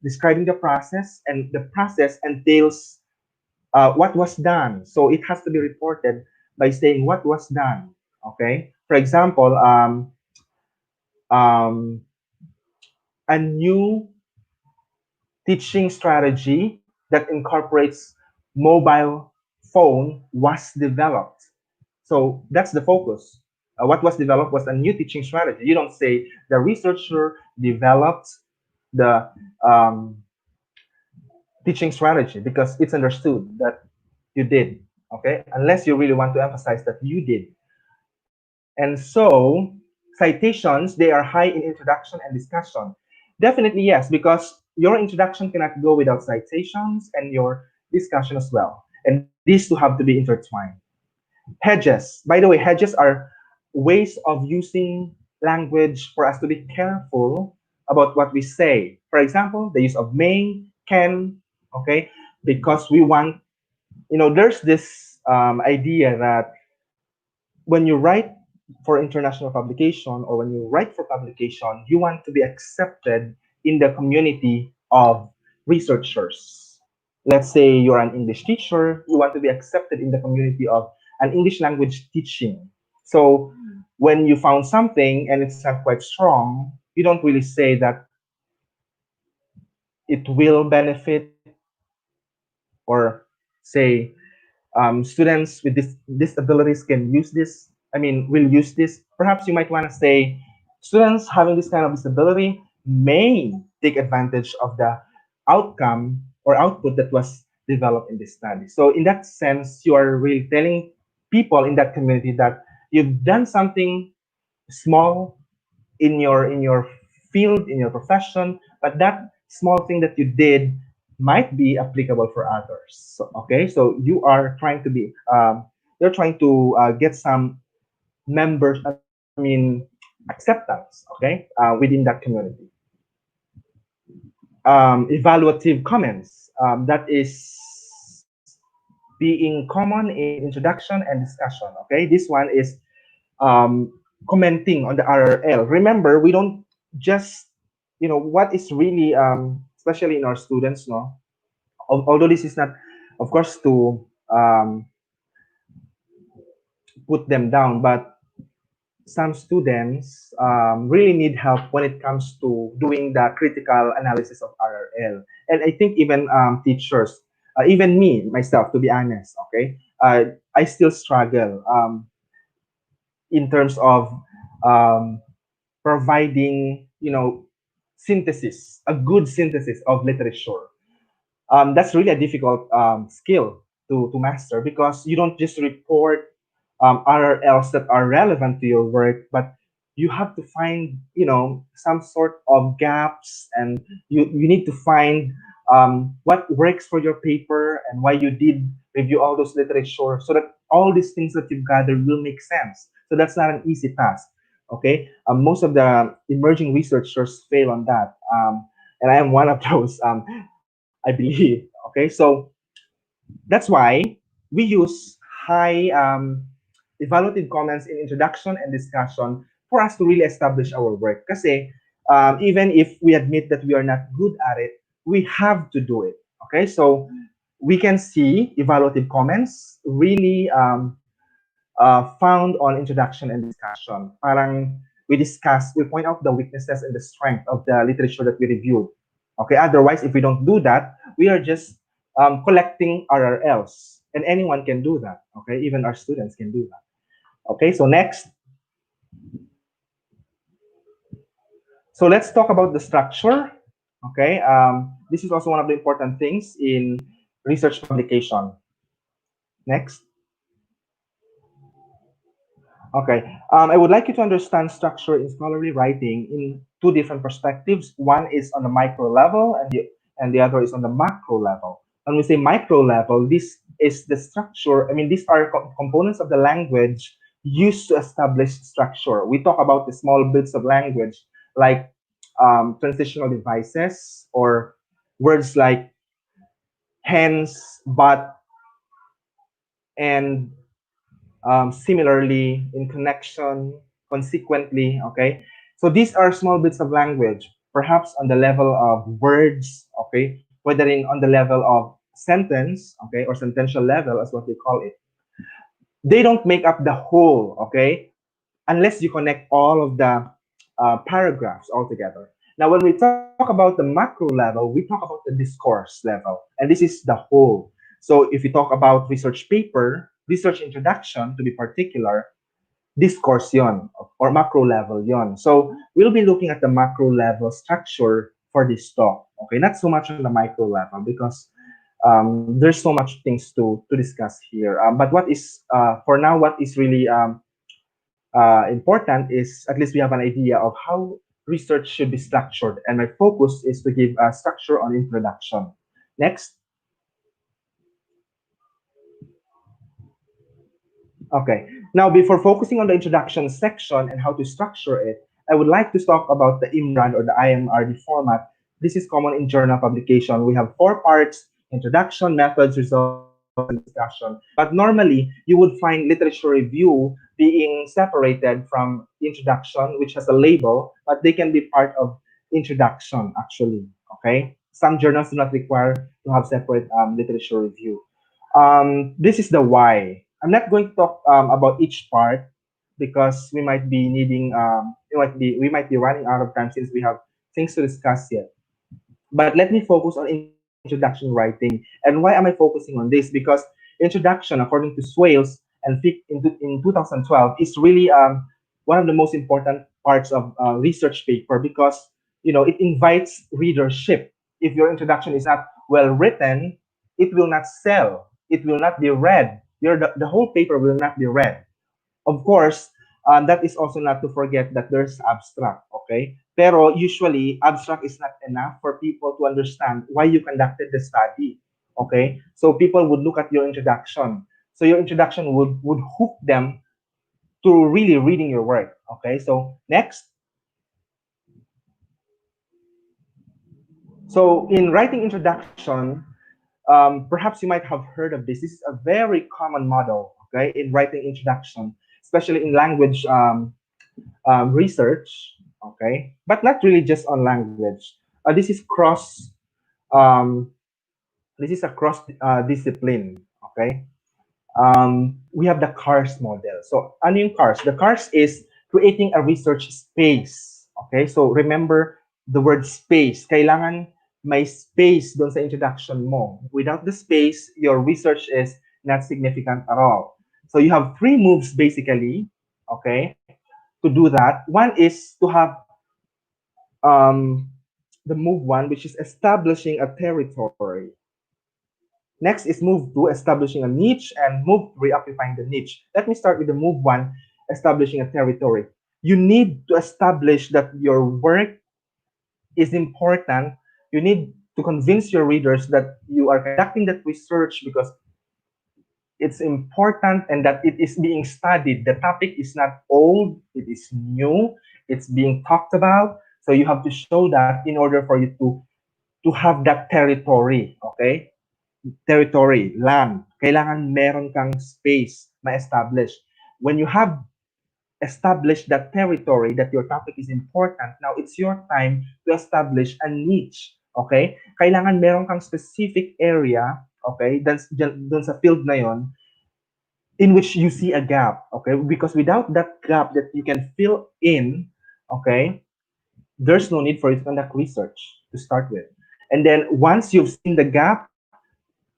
S2: describing the process, and the process entails what was done. So it has to be reported by saying what was done. Okay, for example, um, a new teaching strategy that incorporates mobile phone was developed. So that's the focus. What was developed was a new teaching strategy. You don't say the researcher developed the um, teaching strategy because it's understood that you did. Okay, unless you really want to emphasize that you did. And so citations, they are high in introduction and discussion. Definitely yes, because your introduction cannot go without citations and your discussion as well. And these two have to be intertwined. Hedges, by the way, hedges are ways of using language for us to be careful about what we say. For example, the use of may, can, okay, because we want, there's this idea that when you write for international publication or when you write for publication, you want to be accepted in the community of researchers. Let's say you're an English teacher, you want to be accepted in the community of an English language teaching. So when you found something and it's not quite strong, you don't really say that it will benefit or say students with disabilities can use this. I mean, will use this. Perhaps you might want to say students having this kind of disability may take advantage of the outcome or output that was developed in this study. So in that sense, you are really telling people in that community that you've done something small in your field, in your profession, but that small thing that you did might be applicable for others. So, okay, so you are trying to be you're trying to get some members, I mean acceptance, okay, within that community. Evaluative comments, that is being common in introduction and discussion. Okay, this one is um, commenting on the RRL. Remember, we don't just, what is really, especially in our students, no, although this is not, of course, to put them down, but some students really need help when it comes to doing the critical analysis of RRL. And I think even teachers, even me, myself, to be honest, okay, I still struggle in terms of um, providing, synthesis, a good synthesis of literature. That's really a difficult skill to master because you don't just report RRLs that are relevant to your work, but you have to find, some sort of gaps, and you need to find what works for your paper and why you did review all those literature so that all these things that you've gathered will make sense. So that's not an easy task. Okay, most of the emerging researchers fail on that, and I am one of those. I believe. Okay, so that's why we use high evaluative comments in introduction and discussion for us to really establish our work. Kasi even if we admit that we are not good at it, we have to do it. Okay, so we can see evaluative comments really found on introduction and discussion. Parang we point out the weaknesses and the strength of the literature that we reviewed. Okay, otherwise, if we don't do that, we are just collecting RRLs, and anyone can do that. Okay, even our students can do that. Okay, so next, so let's talk about the structure. Okay, this is also one of the important things in research publication. Next. Okay. I would like you to understand structure in scholarly writing in two different perspectives. One is on the micro level, and the other is on the macro level. When we say micro level, this is the structure. I mean, these are components of the language used to establish structure. We talk about the small bits of language like transitional devices or words like hence, but, and similarly in connection, consequently, okay? So these are small bits of language, perhaps on the level of words, okay? Whether on the level of sentence, okay, or sentential level as what they call it. They don't make up the whole, okay? Unless you connect all of the paragraphs all together. Now, when we talk about the macro level, we talk about the discourse level, and this is the whole. So if we talk about research paper, research introduction, to be particular, discourse yon, or macro level yon. So we'll be looking at the macro level structure for this talk. Okay, not so much on the micro level because There's so much things to discuss here. But what is for now, what is really important is at least we have an idea of how research should be structured. And my focus is to give a structure on introduction. Next. Okay. Now, before focusing on the introduction section and how to structure it, I would like to talk about the IMRAN or the IMRD format. This is common in journal publication. We have four parts: introduction, methods, results, and discussion. But normally, you would find literature review being separated from introduction, which has a label, but they can be part of introduction, actually. Okay. Some journals do not require to have separate literature review. This is the why. I'm not going to talk about each part because we might be needing we might be running out of time since we have things to discuss yet. But let me focus on introduction writing. And why am I focusing on this? Because introduction, according to Swales and Fick in 2012, is really one of the most important parts of research paper because it invites readership. If your introduction is not well written, it will not sell. It will not be read. The whole paper will not be read. Of course, that is also not to forget that there's abstract, okay? Pero usually, abstract is not enough for people to understand why you conducted the study, okay? So people would look at your introduction. So your introduction would hook them to really reading your work, okay? So next. So in writing introduction, perhaps you might have heard of this. This is a very common model, okay, in writing introduction, especially in language research, okay, but not really just on language. This is cross. Um, this is a cross discipline, okay. We have the CARS model. So, ano yung CARS? The CARS is creating a research space. Okay, so remember the word space. Kailangan may space doon sa introduction mo. Without the space, your research is not significant at all. So you have three moves basically, okay, to do that. One is to have um, the move one, which is establishing a territory. Next is move two, establishing a niche, and move three, occupying the niche. Let me start with the move one, establishing a territory. You need to establish that your work is important. You need to convince your readers that you are conducting that research because it's important and that it is being studied. The topic is not old, it is new, it's being talked about. So you have to show that in order for you to have that territory, okay? Territory, land. Kailangan meron kang space ma-establish. When you have established that territory, that your topic is important, now it's your time to establish a niche. Okay? Kailangan meron kang specific area, okay, dun sa field na yon, in which you see a gap, okay? Because without that gap that you can fill in, okay, there's no need for you to conduct research to start with. And then once you've seen the gap,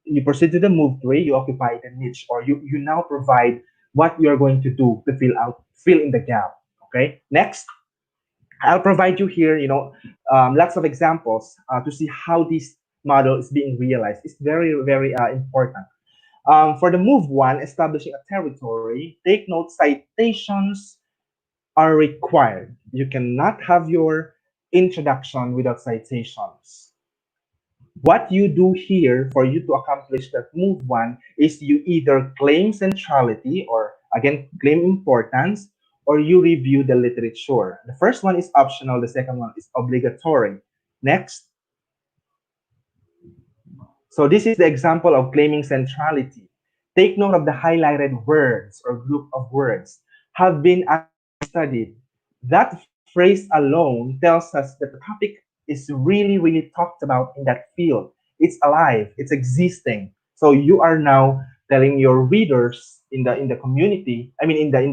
S2: you proceed to the move three, you occupy the niche, or you now provide what you're going to do to fill in the gap. Okay. Next, I'll provide you here, lots of examples to see how this model is being realized. It's very, very important. For the move one, establishing a territory, take note citations are required. You cannot have your introduction without citations. What you do here for you to accomplish that move one is you either claim centrality or again claim importance or you review the literature. The first one is optional, the second one is obligatory. Next. So this is the example of claiming centrality. Take note of the highlighted words or group of words have been actively studied. That phrase alone tells us that the topic is really, really talked about in that field. It's alive, it's existing. So you are now telling your readers in the community, I mean in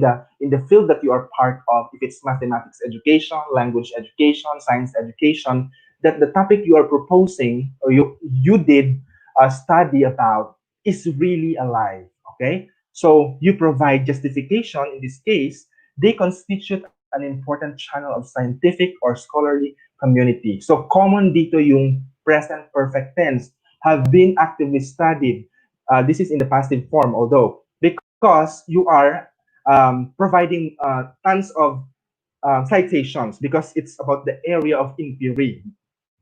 S2: the field that you are part of, if it's mathematics education, language education, science education, that the topic you are proposing or you did a study about is really alive. Okay, so you provide justification. In this case, they constitute an important channel of scientific or scholarly community. So common dito yung present perfect tense. have been actively studied. This is in the passive form, although, because you are providing tons of citations because it's about the area of inquiry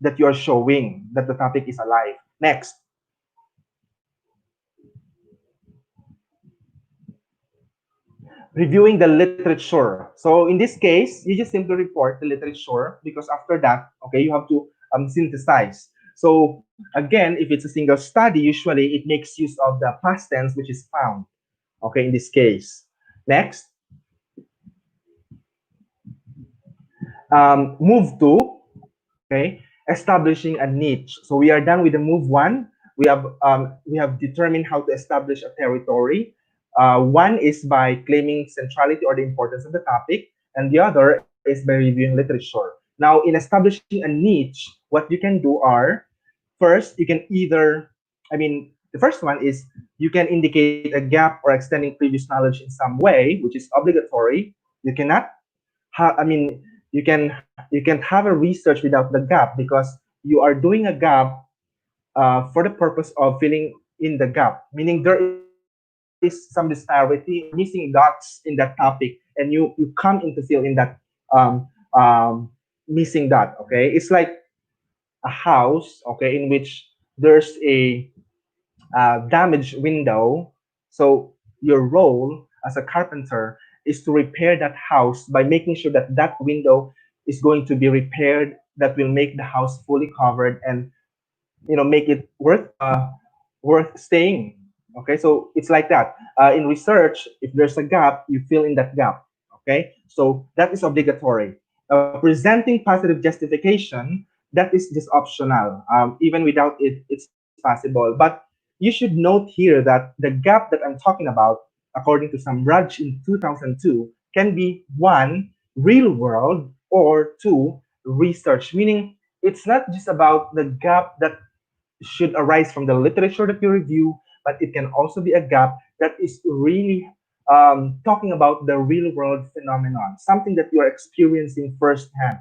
S2: that you are showing that the topic is alive. Next, reviewing the literature. So in this case, you just simply report the literature because after that, okay, you have to synthesize. So again, if it's a single study, usually it makes use of the past tense, which is found. Okay, in this case. Next, move to, okay, establishing a niche. So we are done with the move one. We have determined how to establish a territory. One is by claiming centrality or the importance of the topic, and the other is by reviewing literature. Now, in establishing a niche, what you can do are, first, you can either, the first one is you can indicate a gap or extending previous knowledge in some way, which is obligatory. You cannot you can have a research without the gap because you are doing a gap for the purpose of filling in the gap, meaning there is some disparity or missing dots in that topic, and you come in to fill in that um, um, missing dot. Okay, it's like a house, okay, in which there's a damaged window. So your role as a carpenter is to repair that house by making sure that that window is going to be repaired. That will make the house fully covered and make it worth staying. Okay, so it's like that. In research, if there's a gap, you fill in that gap. Okay, so that is obligatory. Presenting positive justification, that is just optional. Even without it, it's possible. But you should note here that the gap that I'm talking about, according to some Raj in 2002, can be one, real world, or two, research. Meaning, it's not just about the gap that should arise from the literature that you review, but it can also be a gap that is really talking about the real world phenomenon, something that you are experiencing firsthand.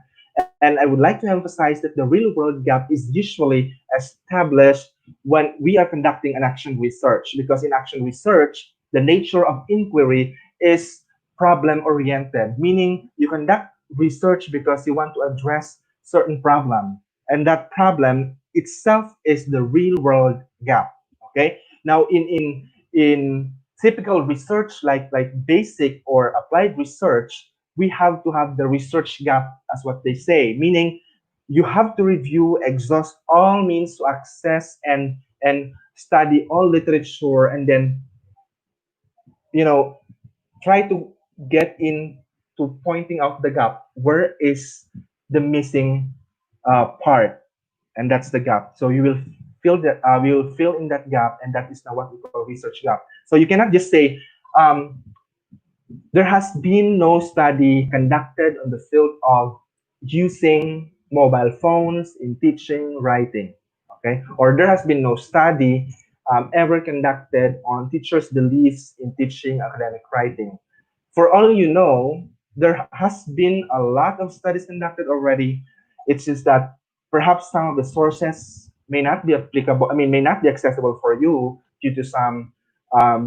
S2: And I would like to emphasize that the real world gap is usually established when we are conducting an action research, because in action research, the nature of inquiry is problem oriented, meaning you conduct research because you want to address certain problem, and that problem itself is the real world gap. Okay, now in typical research like basic or applied research, we have to have the research gap, as what they say, meaning you have to review, exhaust all means to access and study all literature, and then you know try to get into pointing out the gap. Where is the missing part? And that's the gap. So you will fill that. We will fill in that gap, and that is now what we call research gap. So you cannot just say um, there has been no study conducted on the field of using mobile phones in teaching writing, okay? Or there has been no study ever conducted on teachers' beliefs in teaching academic writing. For all you know, there has been a lot of studies conducted already. It's just that perhaps some of the sources may not be applicable, may not be accessible for you due to some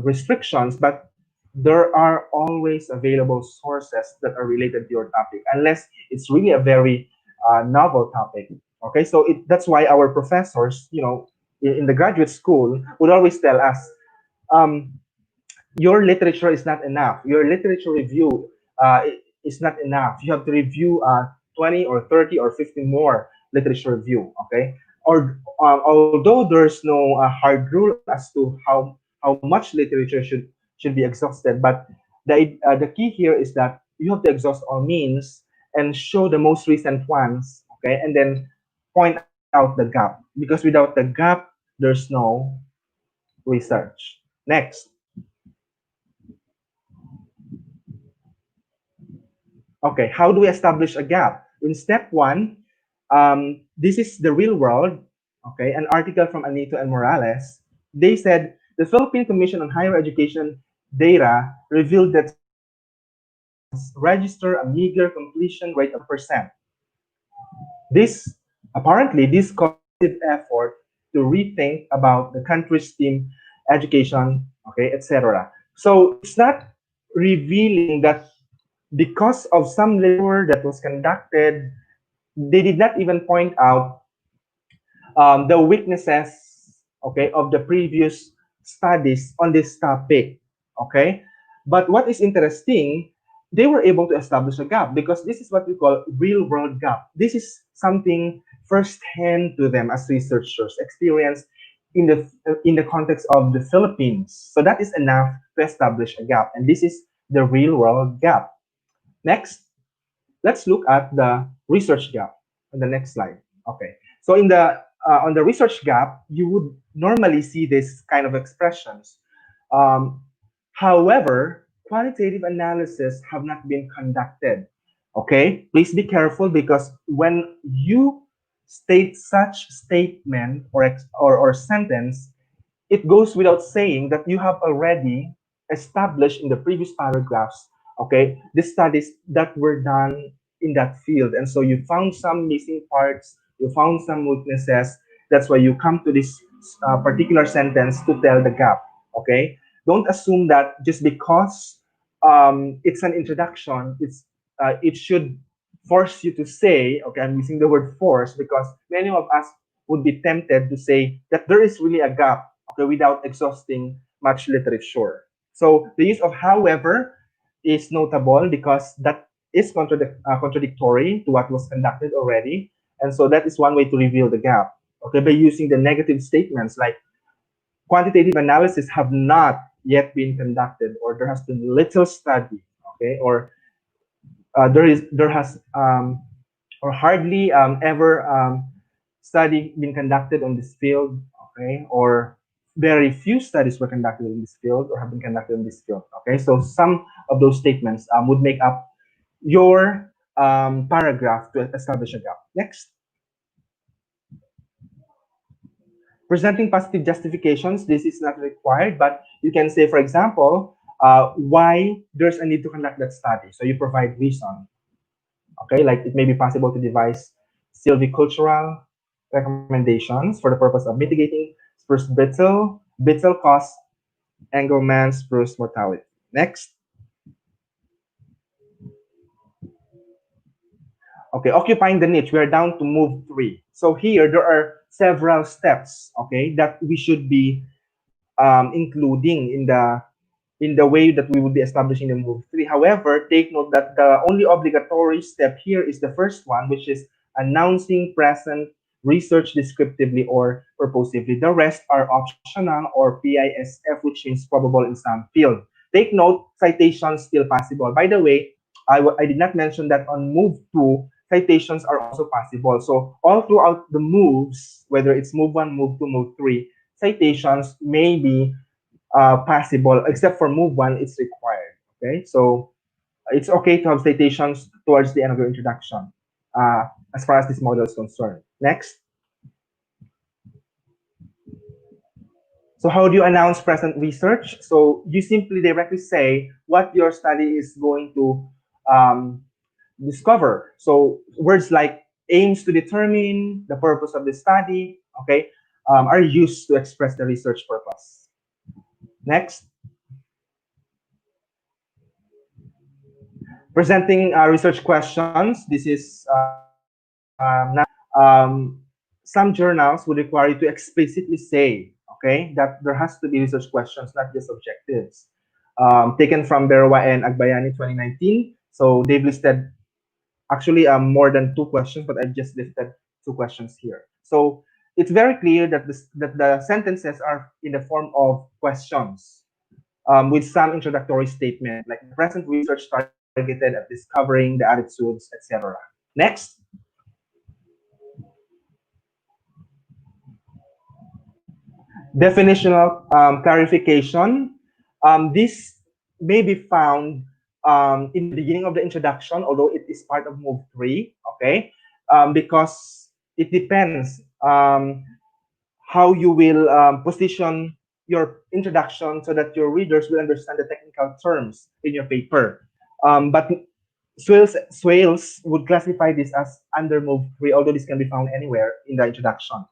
S2: restrictions, but there are always available sources that are related to your topic, unless it's really a very novel topic. Okay, so that's why our professors, in the graduate school, would always tell us, um, your literature is not enough. Your literature review is not enough. You have to review 20 or 30 or 50 more literature review. Okay, or although there's no hard rule as to how much literature should be exhausted, but the key here is that you have to exhaust all means and show the most recent ones. Okay, and then point out the gap, because without the gap, there's no research. Next. Okay, how do we establish a gap? In step one, this is the real world, okay, an article from Anito and Morales. They said the Philippine Commission on Higher Education data revealed that schools register a meager completion rate of 1%. This, apparently, this collective effort to rethink about the country's STEAM education, okay, etc. So it's not revealing that because of some literature that was conducted, they did not even point out the weaknesses, okay, of the previous studies on this topic, okay. But what is interesting, they were able to establish a gap because this is what we call real world gap. This is something firsthand to them as researchers experience in the context of the Philippines. So that is enough to establish a gap, and this is the real world gap. Next, let's look at the research gap on the next slide. Okay. So in the on the research gap, you would normally see this kind of expressions. Um, However, qualitative analysis have not been conducted. Okay, please be careful because when you state such statement or sentence, it goes without saying that you have already established in the previous paragraphs, okay, the studies that were done in that field. And so you found some missing parts, you found some weaknesses. That's why you come to this particular sentence to tell the gap, okay? Don't assume that just because it's an introduction, it should force you to say, okay, I'm using the word force because many of us would be tempted to say that there is really a gap, okay, without exhausting much literature. So the use of however is notable because that is contradictory to what was conducted already. And so that is one way to reveal the gap, okay, by using the negative statements like quantitative analysis have not yet been conducted, or there has been little study, okay, or there has or hardly ever study been conducted on this field, okay, or very few studies were conducted in this field or have been conducted in this field, okay. So some of those statements would make up your paragraph to establish a gap. Next, presenting positive justifications. This is not required, but you can say, for example, why there's a need to conduct that study. So you provide reason. Okay, like it may be possible to devise silvicultural recommendations for the purpose of mitigating spruce beetle cause Engelmann spruce mortality. Next, okay, occupying the niche. We are down to move 3. So here there are several steps, okay, that we should be including in the way that we would be establishing the move 3. However, take note that the only obligatory step here is the first one, which is announcing present research descriptively or purposively. The rest are optional or PISF, which means probable in some field. Take note, citations still possible. By the way, I did not mention that on move 2, citations are also possible. So all throughout the moves, whether it's move 1, move 2, move 3, citations may be possible, except for move 1, it's required. Okay, so it's okay to have citations towards the end of your introduction uh, as far as this model is concerned. Next. So how do you announce present research? So you simply directly say what your study is going to um, discover. So words like aims to determine the purpose of the study, okay, are used to express the research purpose. Next. Presenting research questions. This is some journals would require you to explicitly say, okay, that there has to be research questions, not just objectives. Taken from Berwa and Agbayani 2019. So they've listed actually more than 2 questions, but I just listed 2 questions here. So it's very clear that that the sentences are in the form of questions with some introductory statement, like the present research targeted at discovering the attitudes, etc. Next. Definitional clarification. This may be found in the beginning of the introduction, although it is part of move 3, okay? Because it depends how you will position your introduction so that your readers will understand the technical terms in your paper. But Swales would classify this as under move 3, although this can be found anywhere in the introduction.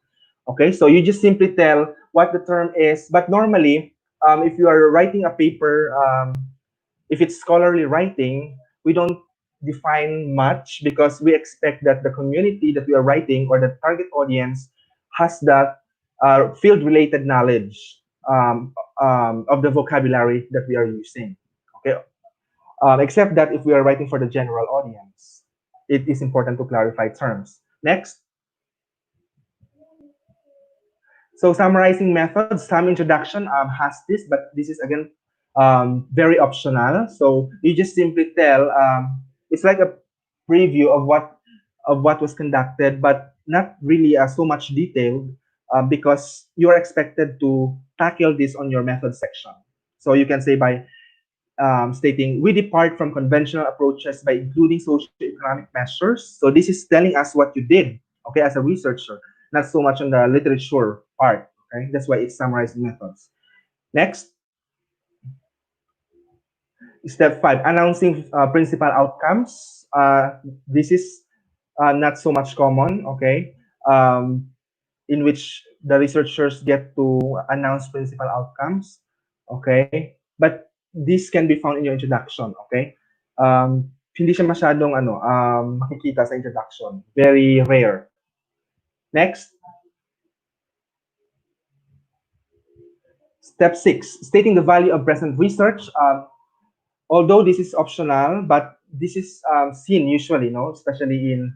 S2: Okay, so you just simply tell what the term is. But normally, if you are writing a paper, if it's scholarly writing, we don't define much because we expect that the community that we are writing or the target audience has that field related knowledge of the vocabulary that we are using. Okay, except that if we are writing for the general audience, it is important to clarify terms. Next. So summarizing methods, some introduction has this, but this is again very optional. So you just simply tell it's like a preview of what was conducted, but not really so much detailed because you are expected to tackle this on your method section. So you can say by stating we depart from conventional approaches by including socioeconomic measures. So this is telling us what you did, okay, as a researcher, not so much on the literature part. Okay, that's why it's summarizing methods. Next, step 5, announcing principal outcomes. This is not so much common. Okay, in which the researchers get to announce principal outcomes. Okay? But this can be found in your introduction. Okay? Hindi siya masyadong makikita sa introduction. Very rare. Next, step 6, stating the value of present research. Although this is optional, but this is seen usually, no, especially in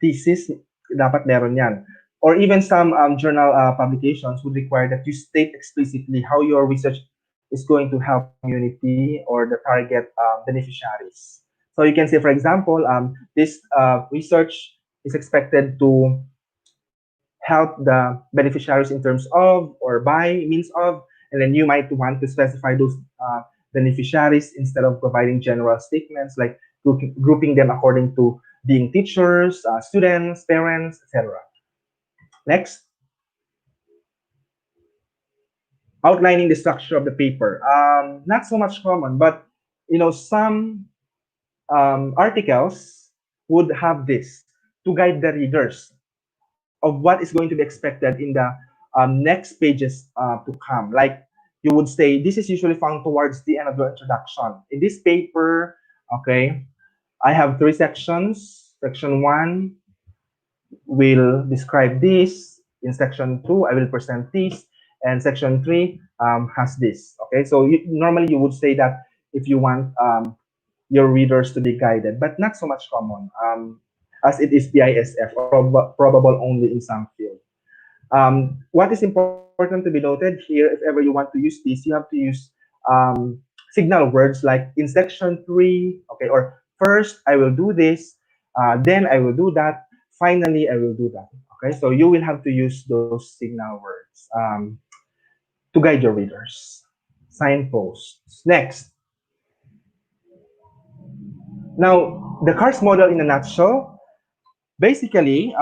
S2: thesis, dapat meron yan. Or even some journal publications would require that you state explicitly how your research is going to help the community or the target beneficiaries. So you can say, for example, this research is expected to help the beneficiaries in terms of or by means of, and then you might want to specify those beneficiaries instead of providing general statements like grouping them according to being teachers, students, parents, etc. Next, outlining the structure of the paper. Not so much common, but some articles would have this to guide the readers of what is going to be expected in the next pages to come. Like you would say, this is usually found towards the end of your introduction. In this paper, okay, I have 3 sections. Section 1 will describe this. In section 2, I will present this. And section 3 has this. Okay, so normally you would say that if you want your readers to be guided, but not so much common as it is BISF or probable only in some field. What is important to be noted here, if ever you want to use this, you have to use signal words like in section 3, okay, or first I will do this, then I will do that, finally I will do that. Okay, so you will have to use those signal words to guide your readers. Signposts. Next. Now, the CARS model in a nutshell, basically,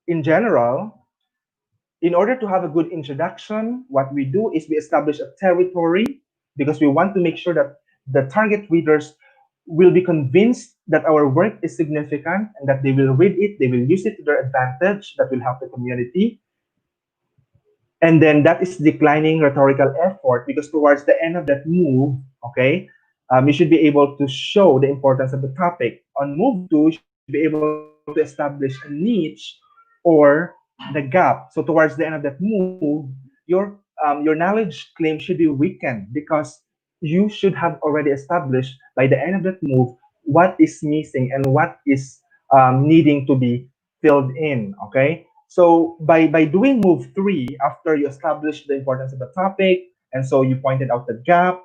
S2: in general, in order to have a good introduction, what we do is we establish a territory because we want to make sure that the target readers will be convinced that our work is significant and that they will read it, they will use it to their advantage, that will help the community. And then that is declining rhetorical effort because towards the end of that move, okay, you should be able to show the importance of the topic. On move 2, you should be able to establish a niche or the gap. So towards the end of that move, your knowledge claim should be weakened because you should have already established by the end of that move what is missing and what is needing to be filled in. Okay, so by doing move 3, after you establish the importance of the topic, and so you pointed out the gap,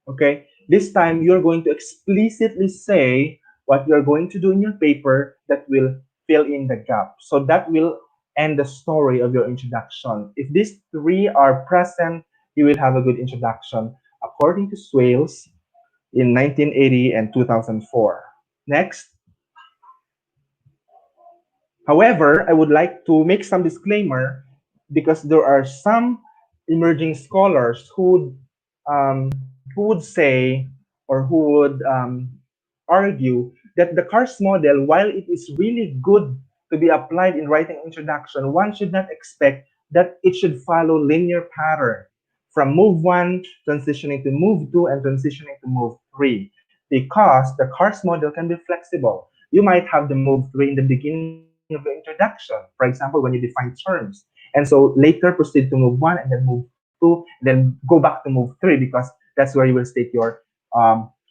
S2: okay, this time you're going to explicitly say what you're going to do in your paper that will fill in the gap. So that will end the story of your introduction. If these 3 are present, you will have a good introduction, according to Swales in 1980 and 2004. Next. However, I would like to make some disclaimer because there are some emerging scholars who would say or who would argue that the CARS model, while it is really good to be applied in writing introduction, one should not expect that it should follow linear pattern from move one, transitioning to move two, and transitioning to move three. Because the course model can be flexible. You might have the move three in the beginning of the introduction, for example, when you define terms. And so later proceed to move one and then move two, then go back to move three because that's where you will state your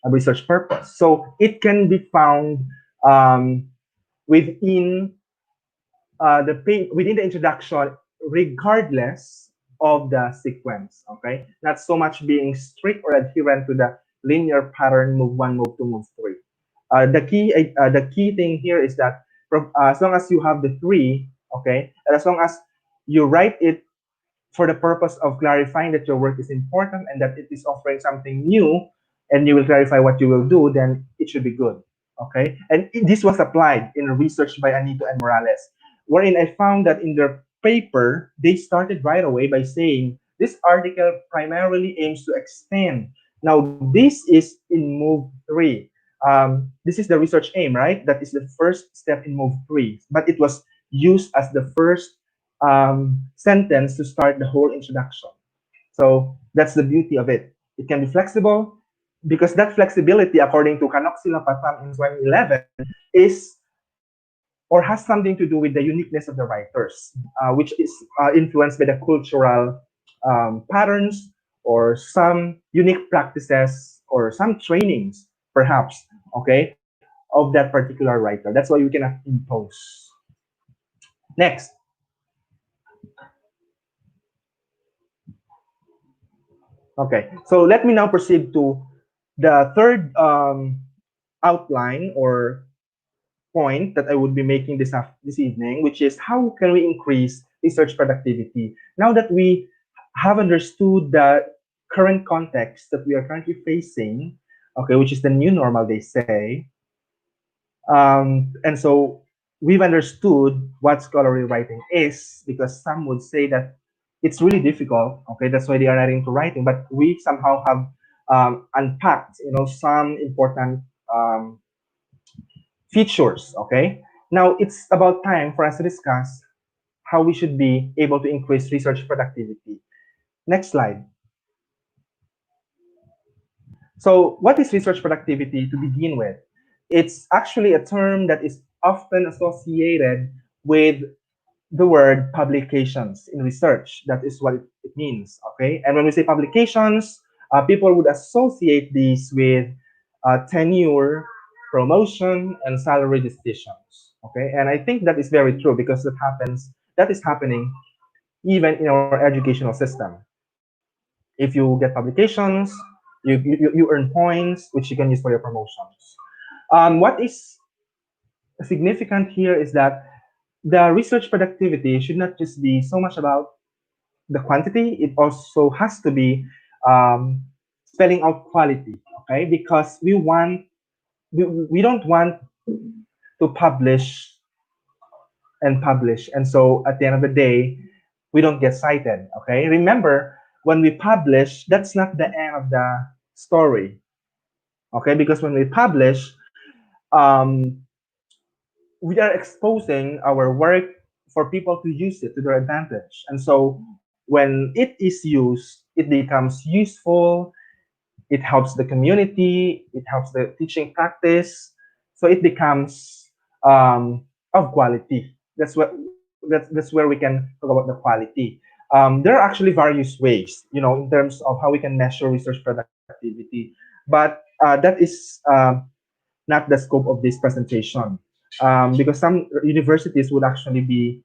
S2: research purpose. So it can be found um, within within the introduction, regardless of the sequence. Okay, not so much being strict or adherent to the linear pattern: move one, move two, move three. The key thing here is that as long as you have the three, okay, and as long as you write it for the purpose of clarifying that your work is important and that it is offering something new, and you will clarify what you will do, then it should be good. Okay, and this was applied in a research by Anito and Morales, wherein I found that in their paper they started right away by saying this article primarily aims to extend. Now this is in move three. This is the research aim, right? That is the first step in move three, but it was used as the first sentence to start the whole introduction. So that's the beauty of it. It can be flexible because that flexibility, according to Kanoxila Patam in 2011, is or has something to do with the uniqueness of the writers, which is influenced by the cultural patterns or some unique practices or some trainings, perhaps, okay, of that particular writer. That's why we cannot impose. Next, okay, so let me now proceed to the third outline or point that I would be making this evening, which is how can we increase research productivity? Now that we have understood the current context that we are currently facing, okay, which is the new normal, they say, and so we've understood what scholarly writing is, because some would say that it's really difficult. Okay, that's why they are not into writing. But we somehow have unpacked, some important um, features. Okay, now it's about time for us to discuss how we should be able to increase research productivity. Next slide. So, what is research productivity to begin with? It's actually a term that is often associated with the word publications in research. That is what it means. Okay, and when we say publications, people would associate these with tenure, promotion, and salary decisions. Okay, and I think that is very true because that is happening even in our educational system. If you get publications, you earn points, which you can use for your promotions. What is significant here is that the research productivity should not just be so much about the quantity, it also has to be um, spelling out quality, okay? Because we don't want to publish and publish, and so at the end of the day, we don't get cited, okay? Remember, when we publish, that's not the end of the story, okay? Because when we publish, um, we are exposing our work for people to use it to their advantage. And so when it is used, it becomes useful, it helps the community, it helps the teaching practice. So it becomes of quality. That's where we can talk about the quality. There are actually various ways, in terms of how we can measure research productivity, but that is not the scope of this presentation. Because some universities would actually be,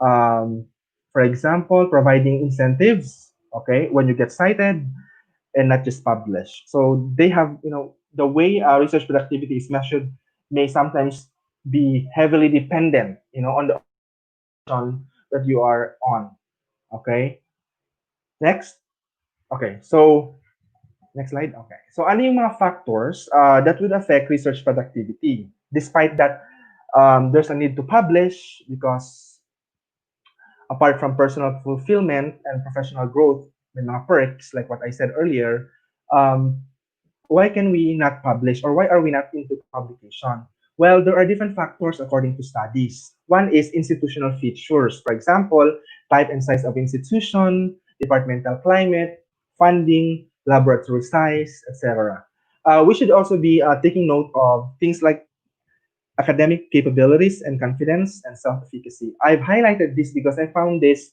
S2: um, for example, providing incentives, okay, when you get cited and not just publish. So they have, the way research productivity is measured may sometimes be heavily dependent, on the organization that you are on. Okay. Next. Okay. So next slide. Okay. So ano yung mga factors that would affect research productivity? Despite that, there's a need to publish because apart from personal fulfillment and professional growth, may mga perks like what I said earlier, why can we not publish or why are we not into publication? Well, there are different factors according to studies. One is institutional features. For example, type and size of institution, departmental climate, funding, laboratory size, etc. We should also be taking note of things like academic capabilities and confidence and self-efficacy. I've highlighted this because I found this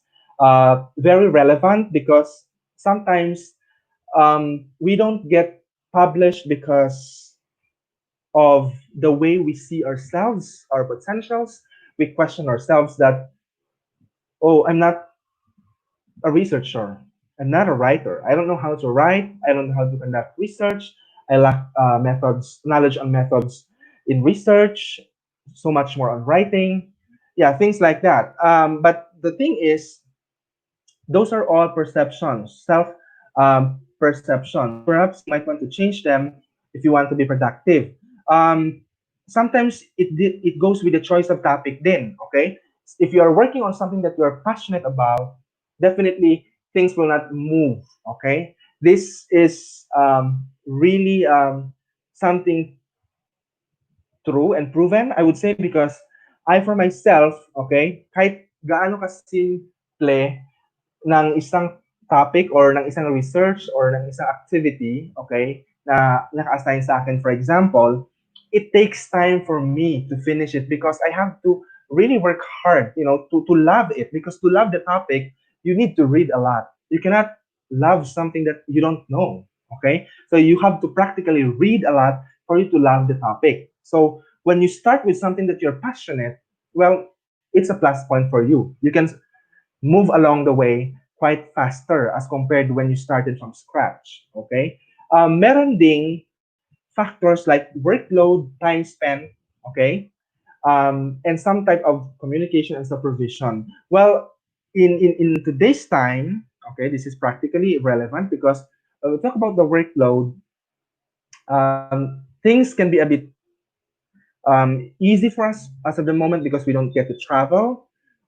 S2: very relevant because sometimes we don't get published because of the way we see ourselves, our potentials. We question ourselves that, oh, I'm not a researcher. I'm not a writer. I don't know how to write. I don't know how to conduct research. I lack knowledge on methods in research, so much more on writing. Yeah, things like that. But the thing is, those are all perceptions, self perceptions. Perhaps you might want to change them if you want to be productive. Um, Sometimes it goes with the choice of topic. Then, okay, if you are working on something that you are passionate about, definitely things will not move. Okay, this is really something true and proven, I would say, because I for myself, okay, kahit gaano kasimple ng isang topic or ng isang research or ng isang activity, okay, na naka-assign sa akin, for example, it takes time for me to finish it because I have to really work hard, to love it. Because to love the topic, you need to read a lot. You cannot love something that you don't know, okay? So you have to practically read a lot for you to love the topic. So when you start with something that you're passionate, well, it's a plus point for you. You can move along the way quite faster as compared when you started from scratch. Okay? Meron ding factors like workload, time spent, okay? And some type of communication and supervision. Well, in today's time, okay, this is practically relevant because we talk about the workload. Things can be a bit easy for us as of the moment because we don't get to travel.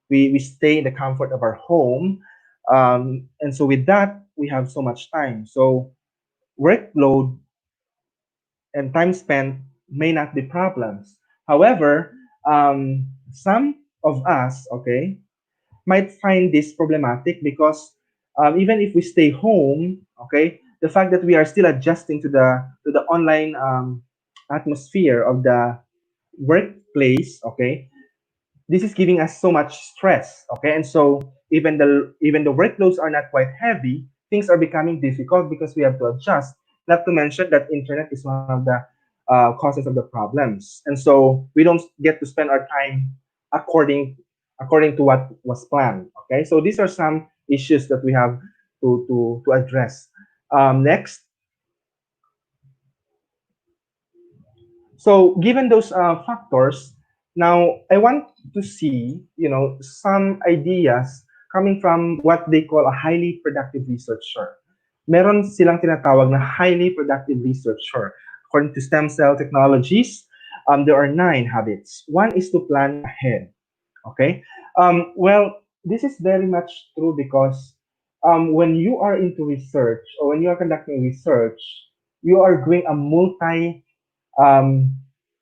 S2: We stay in the comfort of our home. And so with that, we have so much time. So workload and time spent may not be problems. However, some of us, okay, might find this problematic because even if we stay home, okay, the fact that we are still adjusting to the online atmosphere of the workplace, okay, this is giving us so much stress, okay, and so even the workloads are not quite heavy, things are becoming difficult because we have to adjust. Not to mention that internet is one of the causes of the problems, and so we don't get to spend our time according according to what was planned. Okay, so these are some issues that we have to address. Next, so given those factors, now I want to see, some ideas coming from what they call a highly productive researcher. Meron silang tinatawag na highly productive researcher. According to stem cell technologies, there are 9 habits. One is to plan ahead. Okay. Well, this is very much true because when you are into research or when you are conducting research, you are doing a um,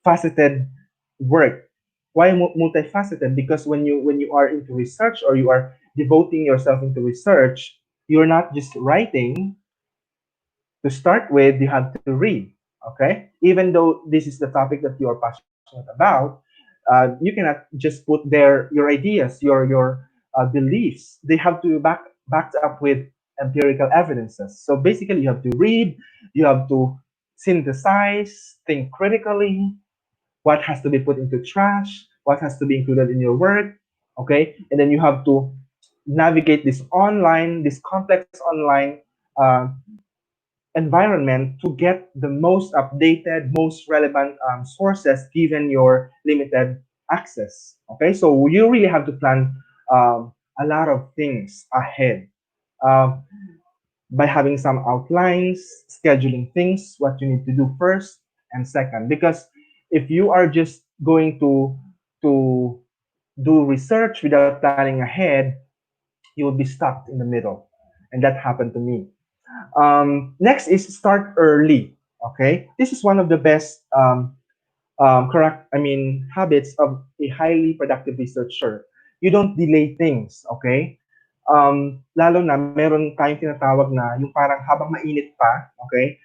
S2: faceted work. Why multifaceted? Because when you are into research or you are devoting yourself into research, you're not just writing. To start with, you have to read. Okay, even though this is the topic that you are passionate about, you cannot just put there your ideas, your beliefs. They have to backed up with empirical evidences. So basically, you have to read, you have to synthesize, think critically, what has to be put into trash, what has to be included in your work, okay? And then you have to navigate this complex online uh, environment to get the most updated, most relevant sources given your limited access. Okay, so you really have to plan a lot of things ahead. Um, by having some outlines, scheduling things, what you need to do first and second. Because if you are just going to do research without planning ahead, you will be stuck in the middle, and that happened to me. Next is start early. Okay, this is one of the best correct, I mean, habits of a highly productive researcher. You don't delay things, okay? Lalo na meron tayong tinatawag na yung parang habang mainit pa, okay?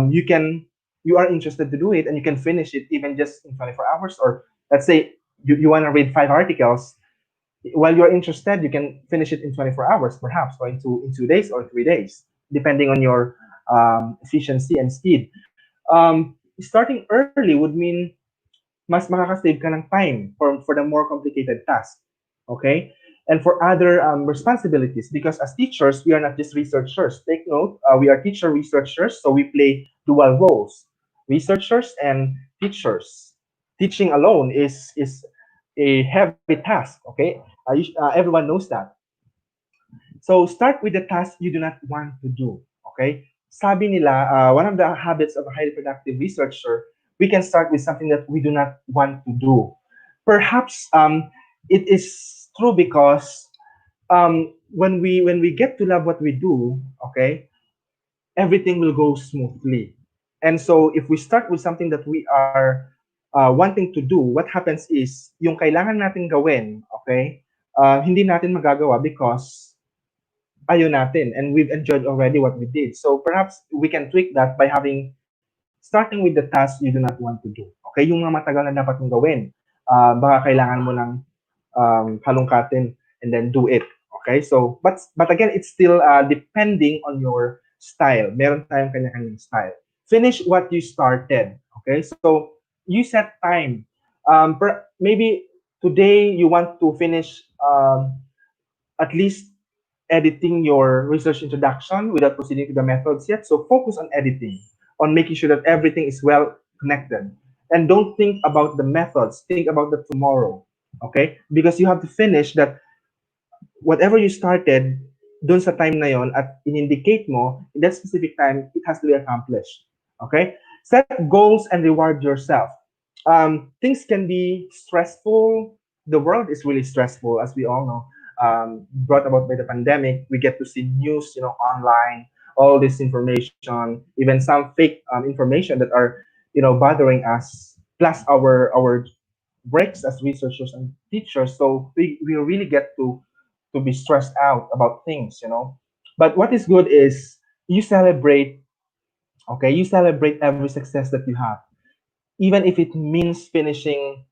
S2: You can, you are interested to do it and you can finish it even just in 24 hours, or let's say you want to read 5 articles. While you're interested, you can finish it in 24 hours, perhaps, or in 2 days or 3 days, depending on your efficiency and speed. Starting early would mean mas makaka-save ka ng time for the more complicated task. Okay? And for other responsibilities, because as teachers, we are not just researchers. Take note, we are teacher researchers, so we play dual roles, researchers and teachers. Teaching alone is a heavy task. Okay, everyone knows that. So start with the task you do not want to do. Okay? Sabi nila, one of the habits of a highly productive researcher, we can start with something that we do not want to do. Perhaps it is true because when we get to love what we do, okay, everything will go smoothly. And so if we start with something that we are wanting to do, what happens is yung kailangan natin gawin, okay, hindi natin magagawa because ayaw natin and we've enjoyed already what we did. So perhaps we can tweak that by having starting with the task you do not want to do. Okay, yung mga matagal na dapat mong gawin, baka kailangan mo lang halongkatin and then do it. Okay, so but again, it's still depending on your style. Meron tayong kanya-kanyang style. Finish what you started. Okay, so you set time. Maybe today you want to finish at least editing your research introduction without proceeding to the methods yet. So focus on editing, on making sure that everything is well connected. And don't think about the methods, think about the tomorrow. Okay? Because you have to finish that whatever you started dun sa time na yon at in-indicate mo, in that specific time, it has to be accomplished. Okay? Set goals and reward yourself. Things can be stressful. The world is really stressful, as we all know. Brought about by the pandemic, we get to see news, online, all this information, even some fake information that are, bothering us. Plus our breaks as researchers and teachers, so we really get to be stressed out about things. But what is good is you celebrate, okay? You celebrate every success that you have, even if it means finishing,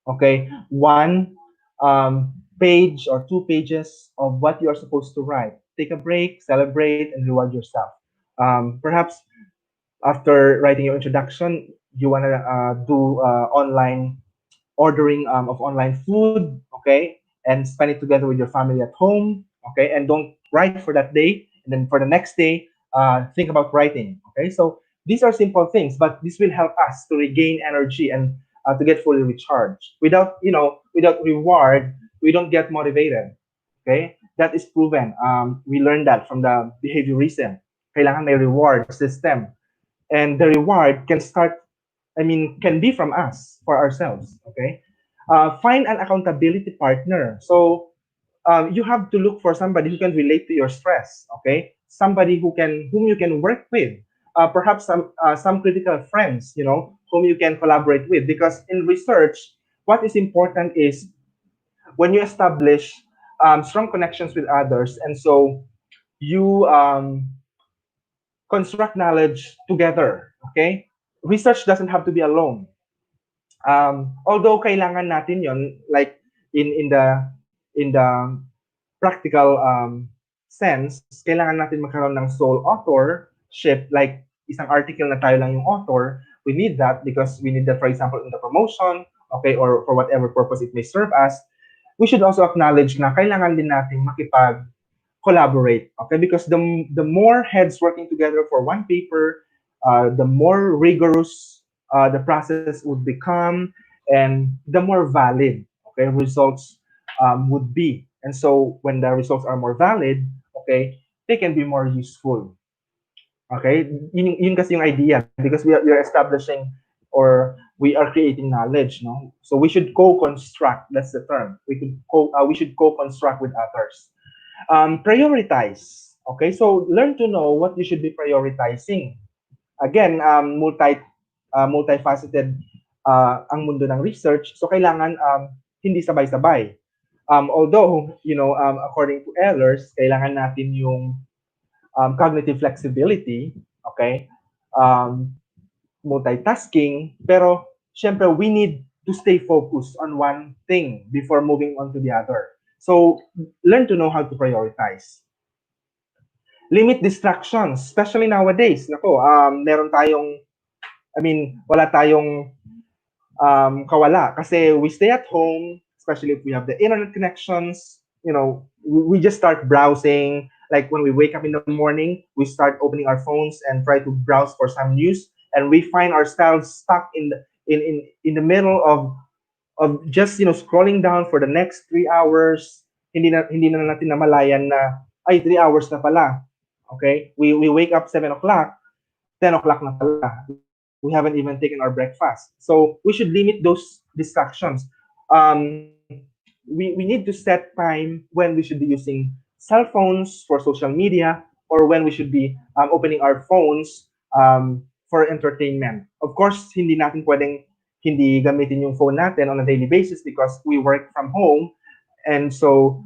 S2: okay, one page or 2 pages of what you are supposed to write. Take a break, celebrate, and reward yourself. Perhaps after writing your introduction, you want to do online ordering of online food, okay, and spend it together with your family at home, okay, and don't write for that day, and then for the next day, think about writing, okay. So these are simple things, but this will help us to regain energy and to get fully recharged. Without reward, we don't get motivated, okay. That is proven. We learned that from the behaviorism. Kailangan may reward system, and the reward can start, can be from us for ourselves. Okay, find an accountability partner. So you have to look for somebody who can relate to your stress. Okay, somebody whom you can work with. Perhaps some critical friends, whom you can collaborate with. Because in research, what is important is when you establish strong connections with others, and so you construct knowledge together. Okay, research doesn't have to be alone. Although kailangan natin yon, like in the practical sense, kailangan natin magkaroon ng sole authorship, like isang article na tayo lang yung author. We need that because we need that, for example, in the promotion, okay, or for whatever purpose it may serve us. We should also acknowledge na kailangan din natin makipag collaborate, okay, because the more heads working together for one paper, the more rigorous the process would become, and the more valid, okay, results would be. And so when the results are more valid, okay, they can be more useful. Okay, yun kasi yung idea, because we are establishing, or we are creating knowledge, no? So we should co-construct. That's the term. We should co-construct with others. Prioritize. Okay, so learn to know what you should be prioritizing. Again, multifaceted ang mundo ng research. So kailangan hindi sabay-sabay. Although, according to Ehlers, kailangan natin yung cognitive flexibility, okay? Um, multitasking, pero syempre we need to stay focused on one thing before moving on to the other. So learn to know how to prioritize. Limit distractions, especially nowadays. Nako, meron tayong, wala tayong kawala kasi we stay at home, especially if we have the internet connections. We just start browsing. Like when we wake up in the morning, we start opening our phones and try to browse for some news, and we find ourselves stuck in the middle of just scrolling down for the next 3 hours. Hindi na natin namalayan na ay 3 hours na pala. Okay, we wake up 7 o'clock, 10 o'clock na pala. We haven't even taken our breakfast. So we should limit those distractions. We need to set time when we should be using cell phones for social media, or when we should be opening our phones for entertainment. Of course, hindi natin pwedeng hindi gamitin yung phone natin on a daily basis because we work from home, and so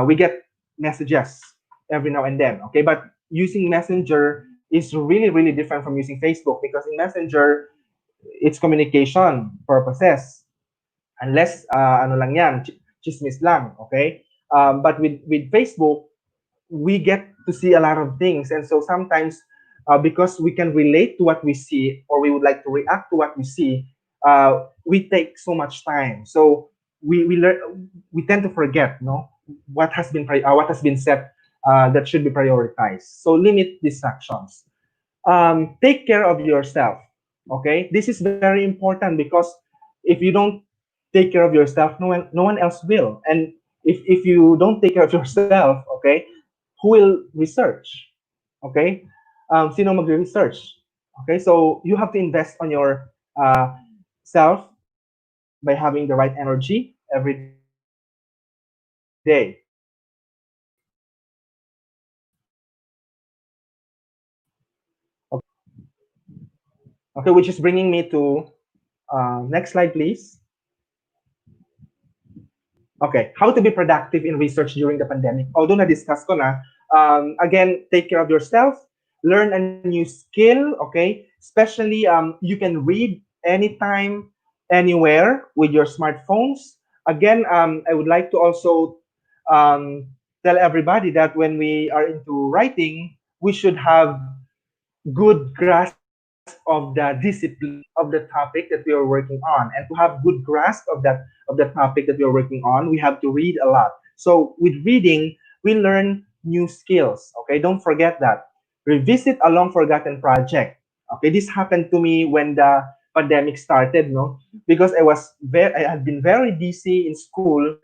S2: we get messages every now and then. Okay, but using Messenger is really really different from using Facebook, because in Messenger it's communication purposes, unless ano lang yan, chismis lang, okay? But with Facebook, we get to see a lot of things, and so sometimes because we can relate to what we see, or we would like to react to what we see, we take so much time. So we tend to forget, no, what has been said that should be prioritized. So limit distractions. Take care of yourself. Okay, this is very important because if you don't take care of yourself, no one else will. And if you don't take care of yourself, okay, who will research? Okay, sino magre-research? Okay, so you have to invest on your self by having the right energy every day. Okay, which is bringing me to next slide, please. Okay, how to be productive in research during the pandemic. Although na-discuss ko na, again, take care of yourself, learn a new skill, okay? Especially, you can read anytime, anywhere with your smartphones. Again, I would like to also tell everybody that when we are into writing, we should have good grasp of the discipline of the topic that we are working on. And to have good grasp of the topic that we are working on, we have to read a lot. So with reading, we learn new skills. Okay, don't forget that. Revisit a long forgotten project. Okay, this happened to me when the pandemic started, no? Because I had been very busy in school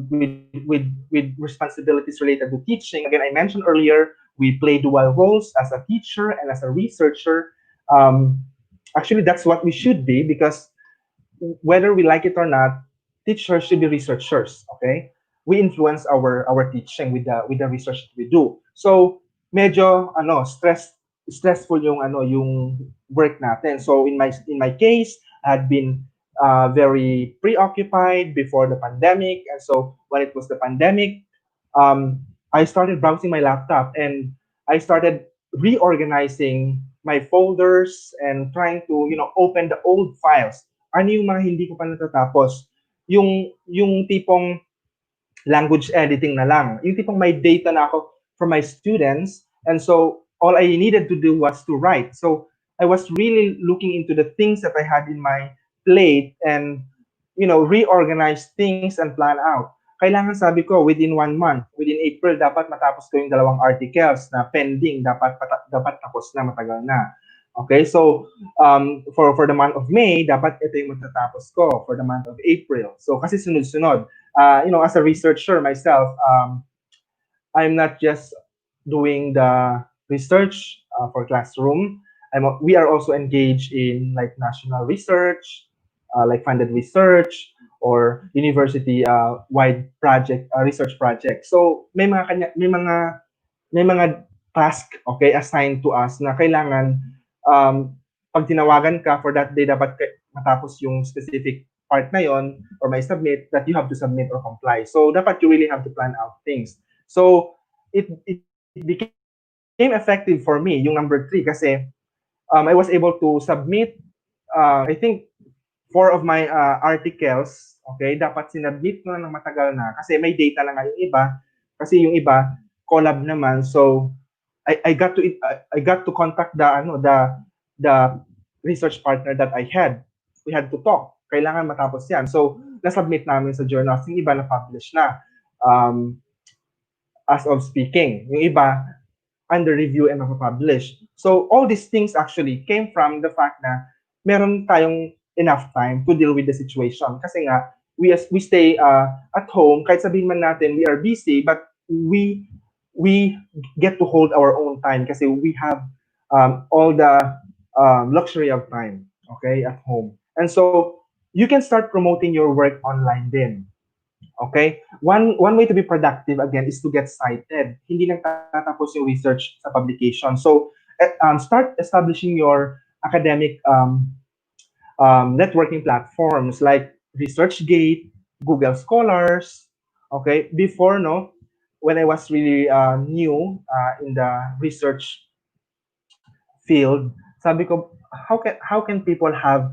S2: with responsibilities related to teaching. Again, I mentioned earlier, we play dual roles as a teacher and as a researcher. Um, Actually, that's what we should be, because whether we like it or not, teachers should be researchers. Okay, we influence our teaching with the research that we do. So medyo stressful yung work natin. So in my case, I had been very preoccupied before the pandemic, and so when it was the pandemic, um, I started browsing my laptop, and I started reorganizing my folders and trying to open the old files. Ano yung mga hindi ko pa natatapos? Yung tipong language editing na lang. Yung tipong may data na ako from my students, and so all I needed to do was to write. So I was really looking into the things that I had in my plate, and reorganize things and plan out. Kailangan, sabi ko, within 1 month, within April, dapat matapos ko yung 2 articles na pending, dapat tapos na, matagal na. Okay, so for the month of May, dapat ito yung matatapos ko for the month of April. So kasi sunod-sunod. As a researcher myself, I'm not just doing the research for classroom. We are also engaged in like national research, like funded research, or university wide project research project. So may mga task, okay, assigned to us na kailangan pag tinawagan ka for that day, dapat matapos yung specific part na yon or may submit, that you have to submit or comply. So dapat you really have to plan out things. So it became effective for me yung number 3 kasi I was able to submit I think 4 of my articles, okay, dapat sinubmit ko na ng matagal na kasi may data na nga yung iba, kasi yung iba collab naman. So I got to contact the research partner that I had. We had to talk. Kailangan matapos yan. So na-submit namin sa journals. Yung iba na-publish na. Um, as of speaking. Yung iba, under review and mapapublish. So all these things actually came from the fact na meron tayong enough time to deal with the situation. Kasi nga, we stay at home, kahit sabihin man natin we are busy, but we get to hold our own time kasi we have all the luxury of time, okay, at home. And so you can start promoting your work online din. Okay? One way to be productive again is to get cited. Hindi lang tatapos yung research sa publication. So start establishing your academic networking platforms like ResearchGate, Google Scholars. Okay? Before, no, when I was really new in the research field, sabi ko, how can people have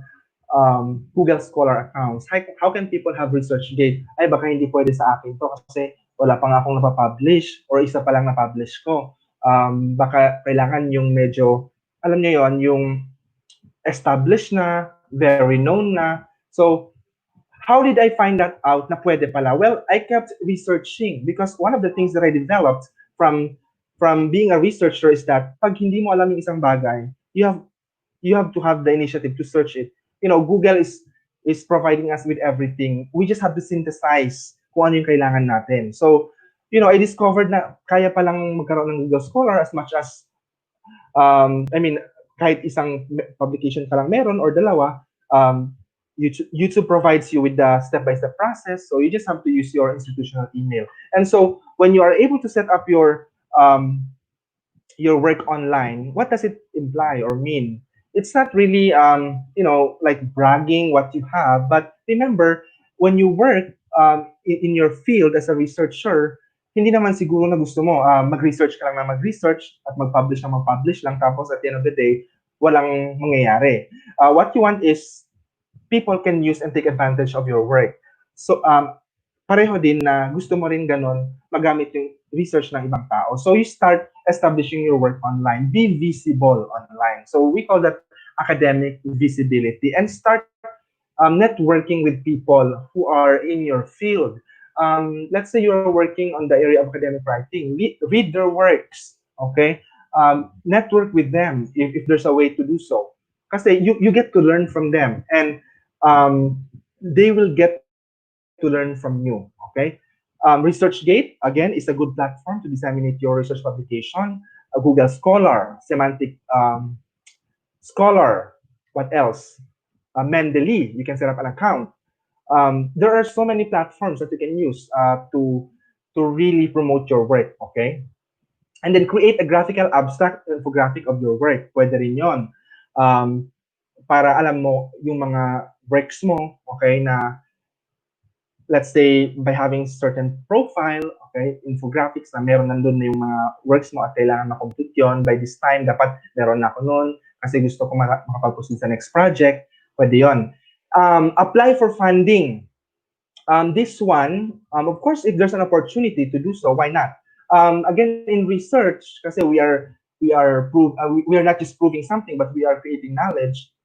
S2: Google Scholar accounts? How can people have ResearchGate? Ay, baka hindi pwede sa akin to kasi wala pa nga akong napapublish or isa pa lang napublish ko. Baka kailangan yung medyo, alam niyo yon, yung established na, very known na. So, how did I find that out na pwede pala? Well, I kept researching because one of the things that I developed from being a researcher is that pag hindi mo alam yung isang bagay, you have to have the initiative to search it. Google is providing us with everything. We just have to synthesize kung ano yung kailangan natin. So, I discovered na kaya palang magkaroon ng Google Scholar as much as I mean, kahit isang publication ka lang meron or dalawa, YouTube provides you with the step-by-step process. So you just have to use your institutional email. And so when you are able to set up your work online, what does it imply or mean? It's not really, like bragging what you have, but remember, when you work in your field as a researcher, hindi naman siguro na gusto mo, mag-research ka lang na mag-research at mag-publish lang, tapos at the end of the day, walang mangyayari. What you want is people can use and take advantage of your work. So, pareho din na gusto mo rin ganun, magamit yung research ng ibang tao. So, you start establishing your work online. Be visible online. So, we call that academic visibility. And start networking with people who are in your field. Let's say you're working on the area of academic writing. Read their works, okay? Network with them if there's a way to do so. Kasi you get to learn from them, and they will get to learn from you, okay? ResearchGate, again, is a good platform to disseminate your research publication. Google Scholar, Semantic Scholar, what else? Mendeley, you can set up an account. There are so many platforms that you can use to really promote your work, okay? And then create a graphical abstract infographic of your work. Pwede rin yun. Para alam mo yung mga works mo, okay, na let's say by having certain profile, okay, infographics na meron nandun na yung mga works mo at kailangan ma-complete yun. By this time, dapat meron na ako nun kasi gusto ko makapag-proceed sa next project. Pwede yun. Apply for funding. This one, of course, if there's an opportunity to do so, why not? Again, in research, kasi we are not just proving something, but we are creating knowledge.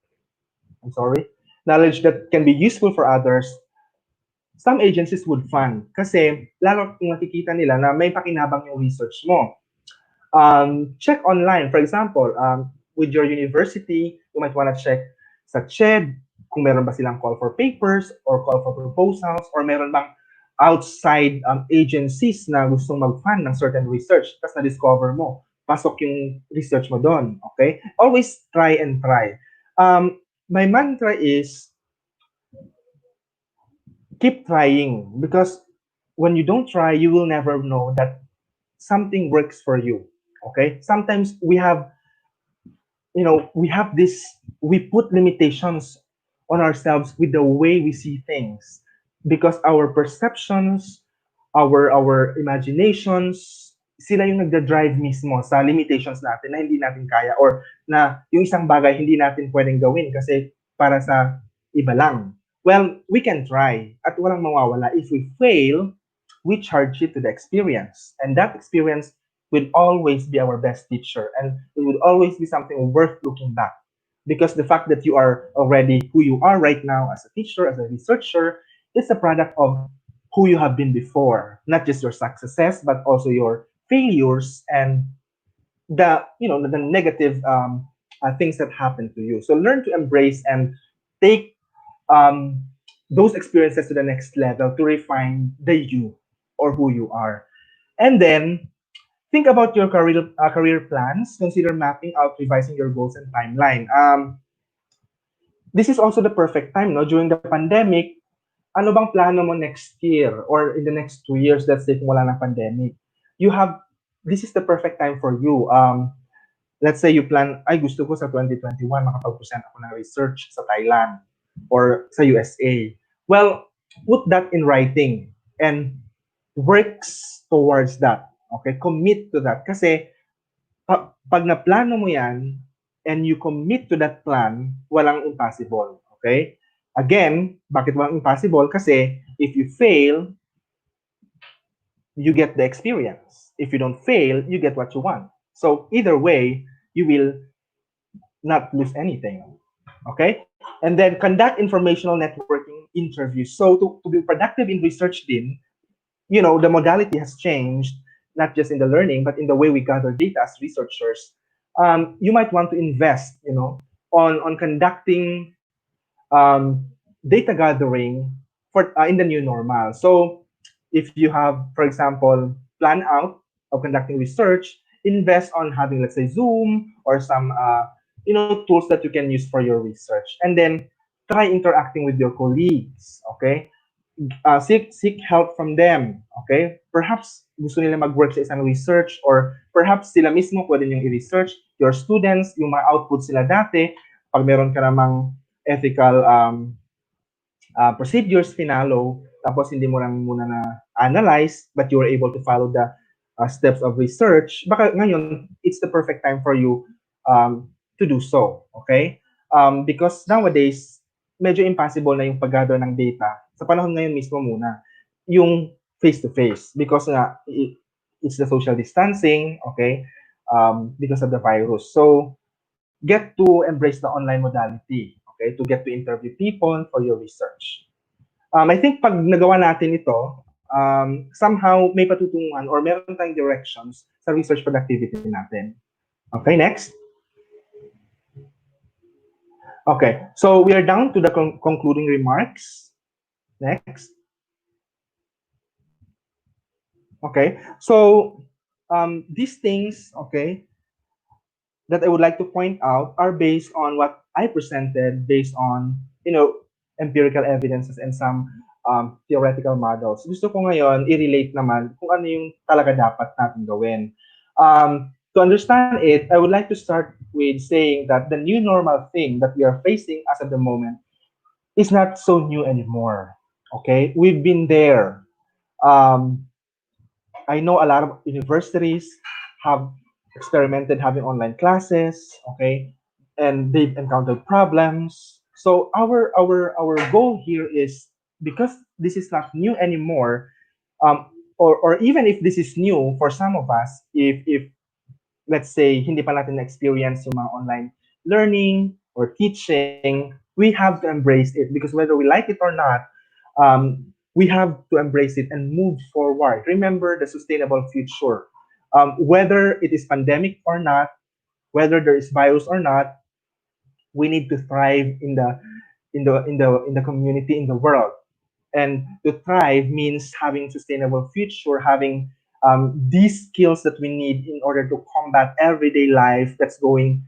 S2: Knowledge that can be useful for others. Some agencies would fund kasi lalo kung nakikita nila na may pakinabang yung research mo. Check online, for example, with your university, you might want to check sa CHED kung meron ba silang call for papers or call for proposals, or meron bang outside agencies na gustong mag-fund ng certain research, tapos na-discover mo, pasok yung research mo doon, okay? Always try and try. My mantra is keep trying, because when you don't try, you will never know that something works for you, okay? Sometimes we put limitations on ourselves with the way we see things, because our perceptions, our imaginations, sila yung nagda-drive mismo sa limitations natin na hindi natin kaya, or na yung isang bagay hindi natin pwedeng gawin kasi para sa iba lang. Well, we can try at walang mawawala. If we fail, we charge it to the experience. And that experience will always be our best teacher, and it will always be something worth looking back. Because the fact that you are already who you are right now as a teacher, as a researcher, is a product of who you have been before, not just your successes, but also your failures and the negative things that happen to you. So learn to embrace and take um, those experiences to the next level to refine the you or who you are. And then think about your career plans. Consider mapping out, revising your goals and timeline. This is also the perfect time, no? During the pandemic, ano bang plano mo next year or in the next 2 years, let's say kung wala ng pandemic? You have, this is the perfect time for you. Let's say you plan, ay gusto ko sa 2021 makapag-present ako ng research sa Thailand or sa USA. Well, put that in writing and works towards that. Okay? Commit to that. Kasi pag naplano mo yan and you commit to that plan, walang impossible. Okay? Again, bakit walang impossible? Kasi if you fail, you get the experience. If you don't fail, you get what you want. So either way, you will not lose anything. Okay? And then conduct informational networking interviews. So to be productive in research din, the modality has changed, not just in the learning, but in the way we gather data as researchers. You might want to invest, on conducting data gathering for in the new normal. So if you have, for example, plan out of conducting research, invest on having, let's say, Zoom or some tools that you can use for your research, and then try interacting with your colleagues. Okay, seek help from them. Okay, perhaps gusto nila mag-work sa isang research, or perhaps sila mismo pwede niyong i-research. Your students, yung mga output sila dati, pag meron ka namang ethical procedures finalo, tapos hindi mo lang muna na analyze, but you were able to follow the steps of research, baka ngayon, it's the perfect time for you to do so. Okay? Because nowadays, medyo impossible na yung pag-gather ng data. Sa panahon ngayon mismo muna, yung face-to-face. Because nga, it's the social distancing, okay? Because of the virus. So, get to embrace the online modality, okay? To get to interview people for your research. I think pag nagawa natin ito, somehow may patutunguhan or meron tayong directions sa research productivity natin. Okay, next. Okay, so we are down to the concluding remarks. Next. Okay, so these things, okay, that I would like to point out are based on what I presented, based on, empirical evidences and some theoretical models. Gusto ko ngayon i-relate naman kung ano yung talaga dapat natin gawin. To understand it, I would like to start with saying that the new normal thing that we are facing as of the moment is not so new anymore. Okay? We've been there. I know a lot of universities have experimented having online classes, okay, and they've encountered problems. So our goal here is, because this is not new anymore, or even if this is new for some of us, if let's say hindi pa natin na-experience yung mga online learning or teaching, we have to embrace it, because whether we like it or not, we have to embrace it and move forward. Remember the sustainable future. Whether it is pandemic or not, whether there is virus or not, we need to thrive in the community, in the world. And to thrive means having sustainable future, having these skills that we need in order to combat everyday life that's going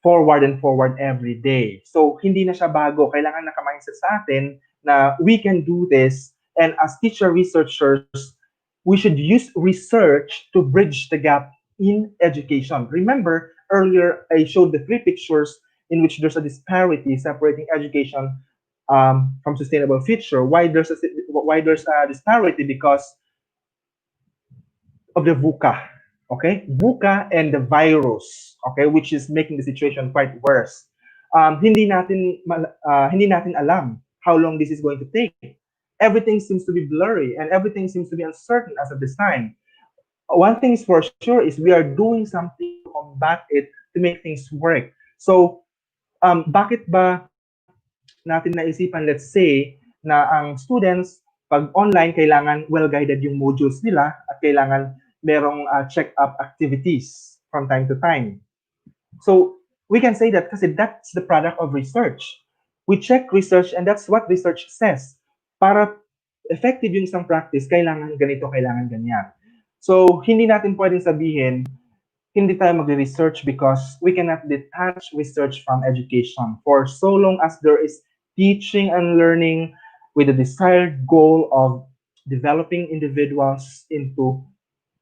S2: forward and forward every day. So, hindi na siya bago. Kailangan naka-mindset sa atin na we can do this. And as teacher researchers, we should use research to bridge the gap in education. Remember, earlier I showed the three pictures in which there's a disparity separating education from sustainable future. Why there's a disparity? Because of the VUCA, okay? VUCA and the virus, okay, which is making the situation quite worse. Hindi natin alam how long this is going to take. Everything seems to be blurry and everything seems to be uncertain as of this time. One thing is for sure is we are doing something to combat it to make things work. So, bakit ba natin naisipan, let's say, na ang students, pag online, kailangan well-guided yung modules nila at kailangan merong check-up activities from time to time. So we can say that kasi that's the product of research. We check research and that's what research says. Para effective yung isang practice, kailangan ganito, kailangan ganyan. So hindi natin pwedeng sabihin, hindi tayo magre-research because we cannot detach research from education. For so long as there is teaching and learning with the desired goal of developing individuals into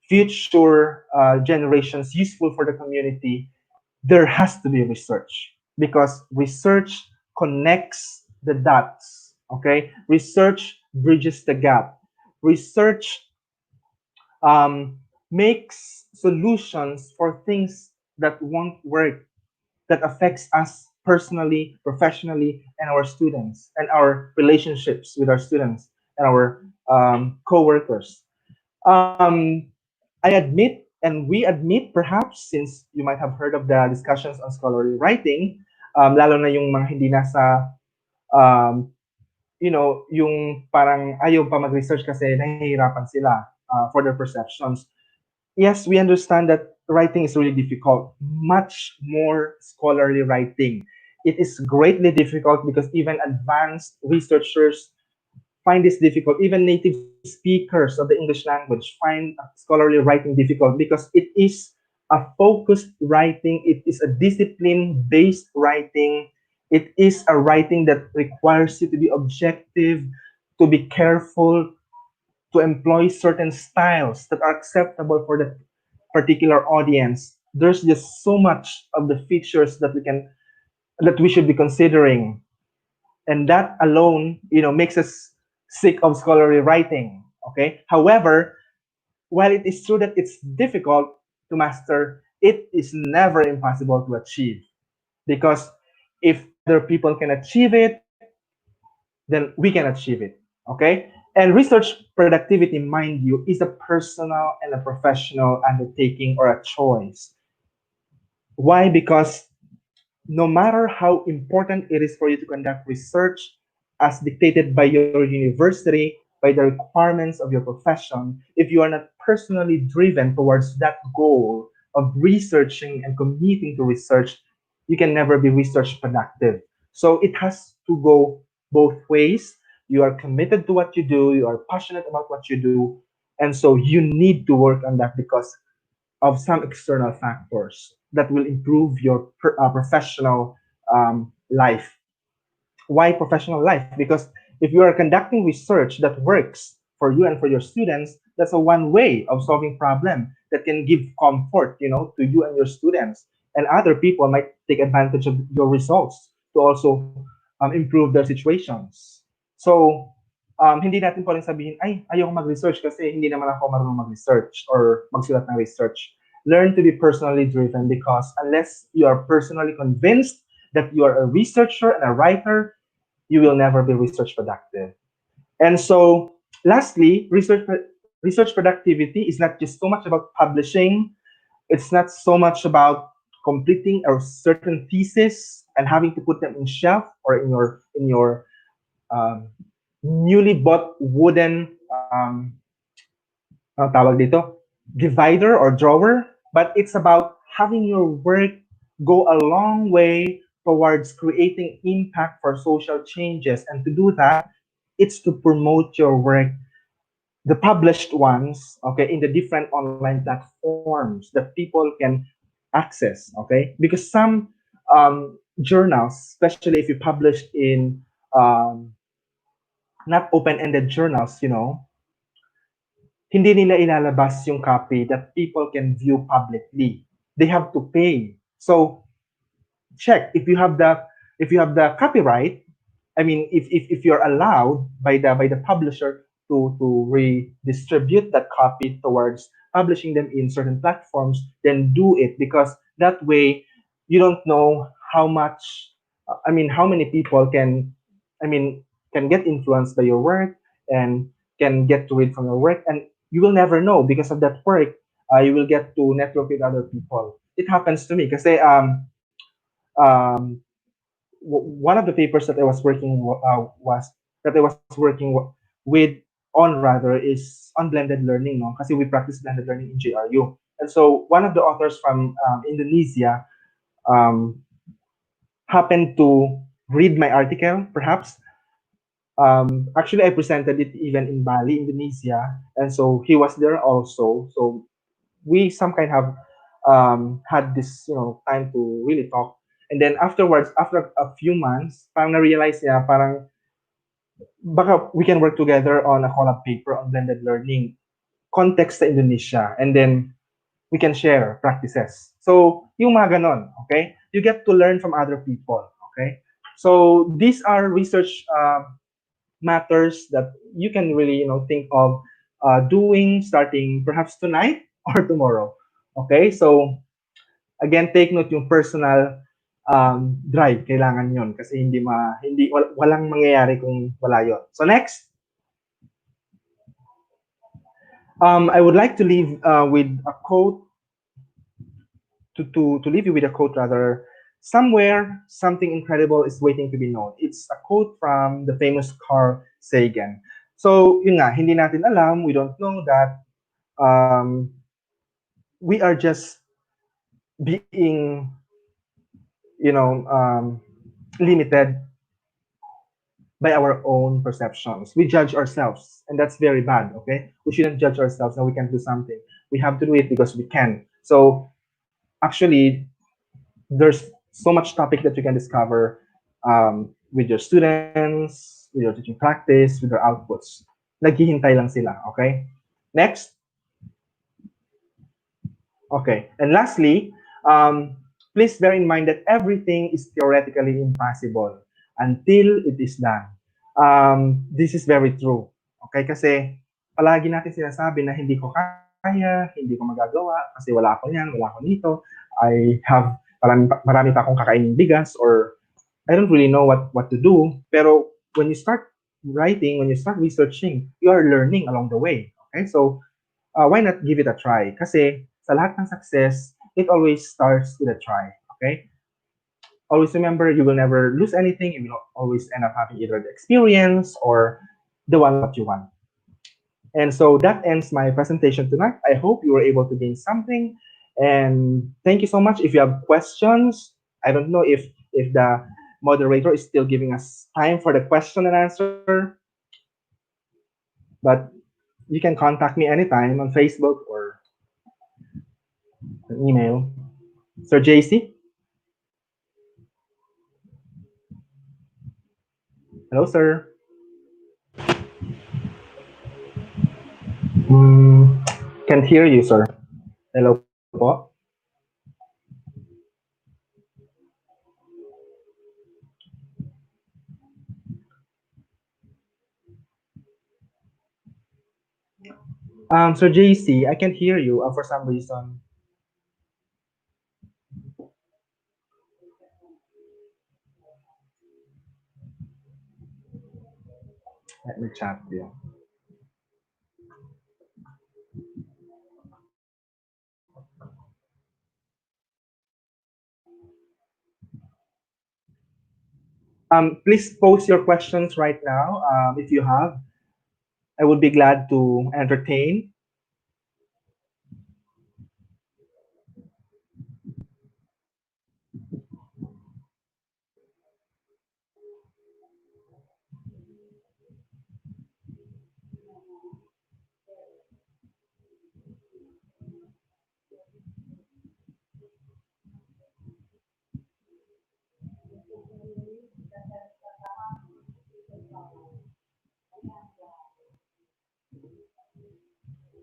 S2: future generations useful for the community, there has to be research because research connects the dots. Okay, research bridges the gap. Research makes solutions for things that won't work, that affects us personally, professionally, and our students, and our relationships with our students and our co-workers. Um, I admit, and we admit perhaps, since you might have heard of the discussions on scholarly writing, lalo na yung mga hindi nasa, um, yung parang ayaw pa mag-research kasi nahihirapan sila for their perceptions. Yes, we understand that writing is really difficult, much more scholarly writing. It is greatly difficult because even advanced researchers find this difficult. Even native speakers of the English language find scholarly writing difficult because it is a focused writing, it is a discipline based writing, it is a writing that requires you to be objective, to be careful, to employ certain styles that are acceptable for the particular audience. There's just so much of the features that we should be considering, and that alone, makes us sick of scholarly writing. Okay. However, while it is true that it's difficult to master, it is never impossible to achieve because if other people can achieve it, then we can achieve it. Okay. And research productivity, mind you, is a personal and a professional undertaking or a choice. Why? Because no matter how important it is for you to conduct research as dictated by your university, by the requirements of your profession, if you are not personally driven towards that goal of researching and committing to research, you can never be research productive. So it has to go both ways. You are committed to what you do, you are passionate about what you do, and so you need to work on that because of some external factors that will improve your professional life. Why professional life? Because if you are conducting research that works for you and for your students, that's a one way of solving problem that can give comfort, to you and your students. And other people might take advantage of your results to also improve their situations. So, hindi natin pwedeng sabihin, ay, ayaw mag-research kasi hindi naman ako marunong mag-research or magsulat ng research. Learn to be personally driven because unless you are personally convinced that you are a researcher and a writer, you will never be research productive. And so, lastly, research productivity is not just so much about publishing. It's not so much about completing a certain thesis and having to put them in shelf or in your um, newly bought wooden tawag dito, divider or drawer, but it's about having your work go a long way towards creating impact for social changes. And to do that, it's to promote your work, the published ones, okay, in the different online platforms that people can access, okay? Because some journals, especially if you publish in not open-ended journals, hindi nila ilalabas yung copy that people can view publicly. They have to pay. So, check if you have the copyright. I mean, if you're allowed by the publisher to redistribute that copy towards publishing them in certain platforms, then do it, because that way you don't know how much. I mean, how many people can, I mean, can get influenced by your work and can get to read from your work, and you will never know because of that work. You will get to network with other people. It happens to me because um, one of the papers that I was working was that I was working with on rather is on blended learning, no? Kasi we practice blended learning in JRU. And so one of the authors from Indonesia um, happened to read my article, perhaps. Actually, I presented it even in Bali, Indonesia, and so he was there also. So we some kind have had this time to really talk. And then afterwards, after a few months, parang na-realize niya, parang baka we can work together on a collab paper on blended learning, context sa Indonesia, and then we can share practices. So, yung mga ganon, okay? You get to learn from other people, okay? So, these are research matters that you can really, think of doing starting perhaps tonight or tomorrow. Okay? So, again, take note yung personal drive, kailangan yon kasi walang mangyayari kung wala yon. So next, I would like to leave with a quote, to leave you with a quote rather. Somewhere, something incredible is waiting to be known. It's a quote from the famous Carl Sagan. So, yun nga, hindi natin alam, we don't know that we are just being, you know, um, limited by our own perceptions. We judge ourselves, and that's very bad, okay? We shouldn't judge ourselves and we can't do something. We have to do it because we can. So, actually, there's so much topic that you can discover with your students, with your teaching practice, with their outputs. Naghihintay lang sila, okay? Next. Okay. And lastly, please bear in mind that everything is theoretically impossible until it is done. This is very true. Okay? Kasi palagi natin sinasabi na hindi ko kaya, hindi ko magagawa, kasi wala ako niyan, wala ako nito. I have marami pa akong kakainin bigas, or I don't really know what to do. Pero when you start writing, when you start researching, you are learning along the way. Okay? So, why not give it a try? Kasi sa lahat ng success, it always starts with a try. Okay? Always remember, you will never lose anything. You will always end up having either the experience or the one that you want. And so that ends my presentation tonight. I hope you were able to gain something. And thank you so much. If you have questions, I don't know if the moderator is still giving us time for the question and answer, but you can contact me anytime on Facebook or an email. Sir JC? Hello, sir. Mm, can't hear you, sir. Hello po. Sir JC, I can't hear you for some reason. Let me chat you. Please post your questions right now. If you have, I would be glad to entertain.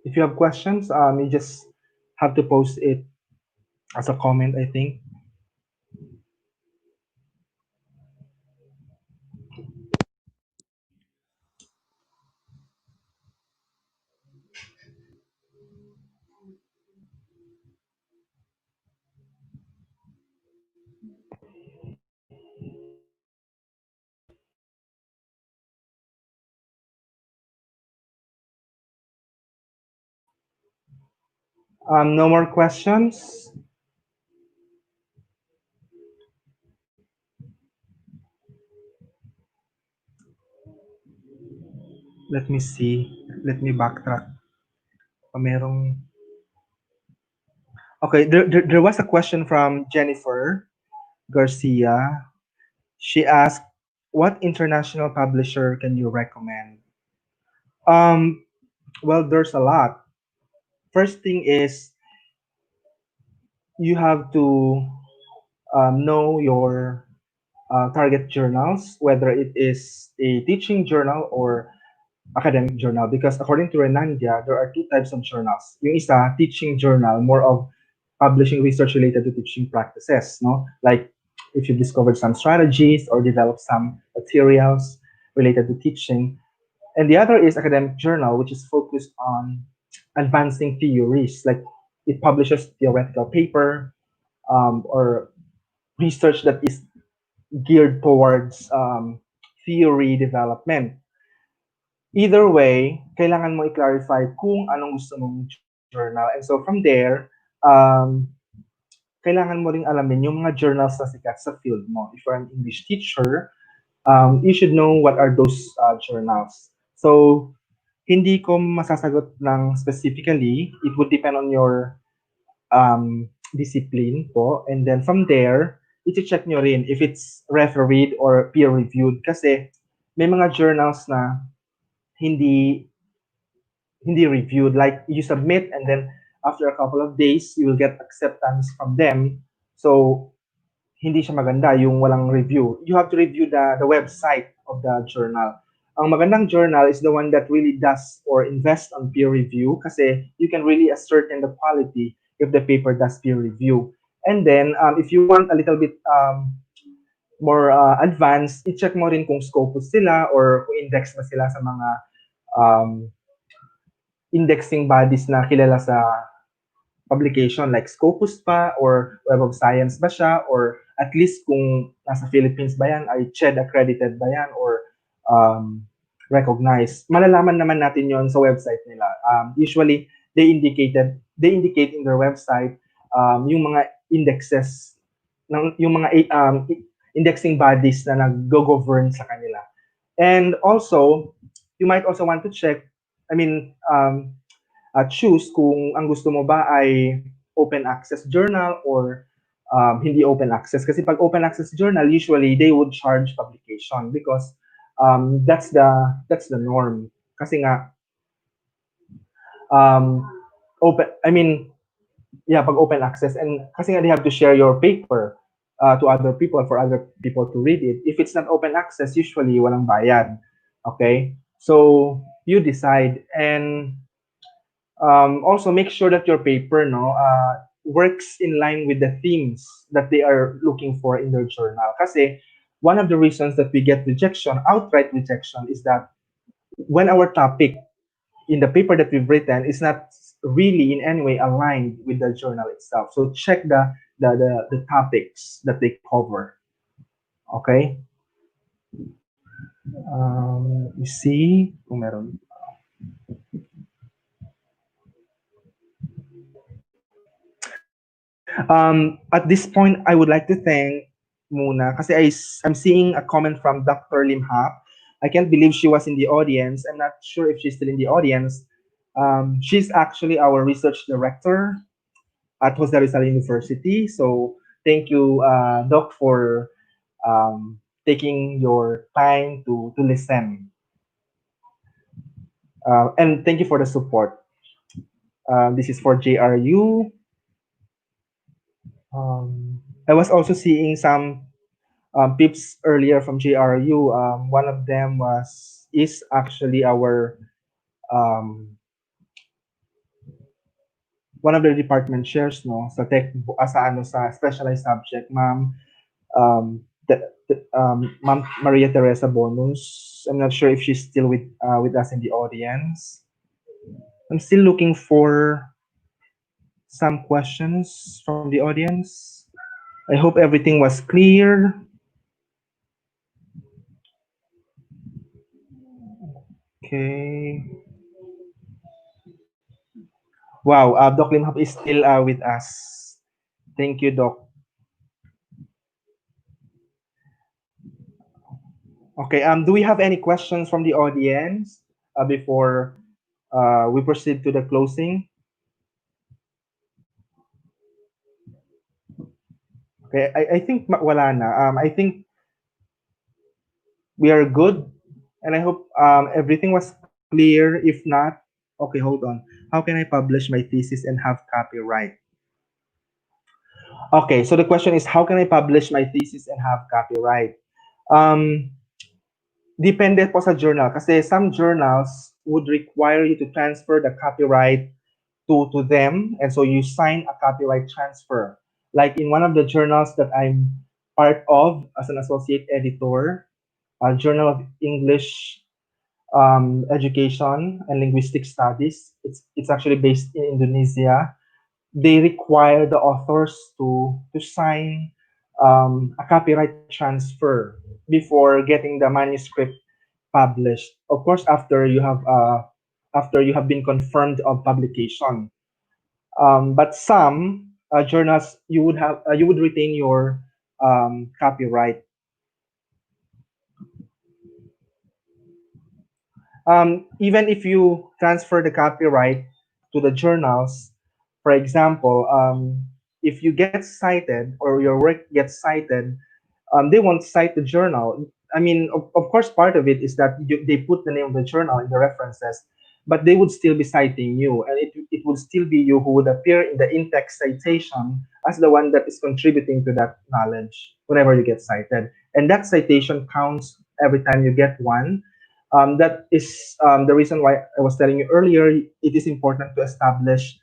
S2: If you have questions, you just have to post it as a comment, I think. No more questions. Let me see. Let me backtrack. Merong... Okay, there was a question from Jennifer Garcia. She asked, "What international publisher can you recommend?" Um, well, there's a lot. First thing is you have to know your target journals, whether it is a teaching journal or academic journal. Because according to Renandia, there are two types of journals. Yung isa, teaching journal, more of publishing research related to teaching practices, no? Like if you discovered some strategies or developed some materials related to teaching. And the other is academic journal, which is focused on advancing theories. Like it publishes theoretical paper or research that is geared towards theory development. Either way, kailangan mo i-clarify kung anong gusto mong journal. And so from there, kailangan mo ring alamin yung mga journals na sikat sa field mo. If you're an English teacher, you should know what are those journals. So, hindi ko masasagot ng specifically. It would depend on your discipline po. And then from there, iti-check nyo rin if it's refereed or peer-reviewed. Kasi may mga journals na hindi hindi reviewed. Like you submit and then after a couple of days, you will get acceptance from them. So, hindi siya maganda yung walang review. You have to review the website of the journal. Ang magandang journal is the one that really does or invest on peer review kasi you can really ascertain the quality if the paper does peer review. And then, if you want a little bit more advanced, i-check mo rin kung Scopus sila or kung index ba sila sa mga um, indexing bodies na kilala sa publication like Scopus pa or Web of Science ba siya or at least kung nasa Philippines ba yan, ay CHED accredited ba yan or recognized. Malalaman naman natin yon sa website nila. Usually, they indicate in their website yung mga indexes, yung mga indexing bodies na nag-govern sa kanila. And also, you might also want to check, I mean, choose kung ang gusto mo ba ay open access journal or hindi open access. Kasi pag open access journal, usually they would charge publication because that's the norm. Kasi nga um, I mean, yeah, pag open access and kasi nga they have to share your paper to other people for other people to read it. If it's not open access, usually walang bayad. Okay? So, you decide and also make sure that your paper works in line with the themes that they are looking for in their journal. Kasi one of the reasons that we get rejection, outright rejection, is that when our topic in the paper that we've written is not really in any way aligned with the journal itself. So check the topics that they cover. Okay? Let me see kung meron. At this point, I would like to thank Muna kasi I'm seeing a comment from Dr. Lim Hap. I can't believe she was in the audience. I'm not sure if she's still in the audience. She's actually our research director at Jose Rizal University. So thank you, Doc, for taking your time to listen. And thank you for the support. This is for JRU. I was also seeing some pips earlier from JRU. One of them is actually our one of the department chairs no sa tech sa ano sa specialized subject, Ma'am Maria Teresa Bonus. I'm not sure if she's still with us in the audience. I'm still looking for some questions from the audience. I hope everything was clear. Okay. Wow, Doc Limhap is still with us. Thank you, Doc. Okay, do we have any questions from the audience before we proceed to the closing? Okay, I think wala na. I think we are good, and I hope everything was clear. If not, okay, hold on. How can I publish my thesis and have copyright? Okay, so the question is, how can I publish my thesis and have copyright? Um, Depende po sa journal. Kasi some journals would require you to transfer the copyright to them, and so you sign a copyright transfer. Like in one of the journals that I'm part of as an associate editor, a Journal of English Education and Linguistic Studies. It's actually based in Indonesia. They require the authors to sign a copyright transfer before getting the manuscript published. Of course, after you have been confirmed of publication. But some journals you would retain your copyright. Even if you transfer the copyright to the journals, for example, if you get cited or your work gets cited, they won't cite the journal. I mean, of course, part of it is that they put the name of the journal in the references, but they would still be citing you, and it would still be you who would appear in the in-text citation as the one that is contributing to that knowledge whenever you get cited. And that citation counts every time you get one. That is the reason why I was telling you earlier, it is important to establish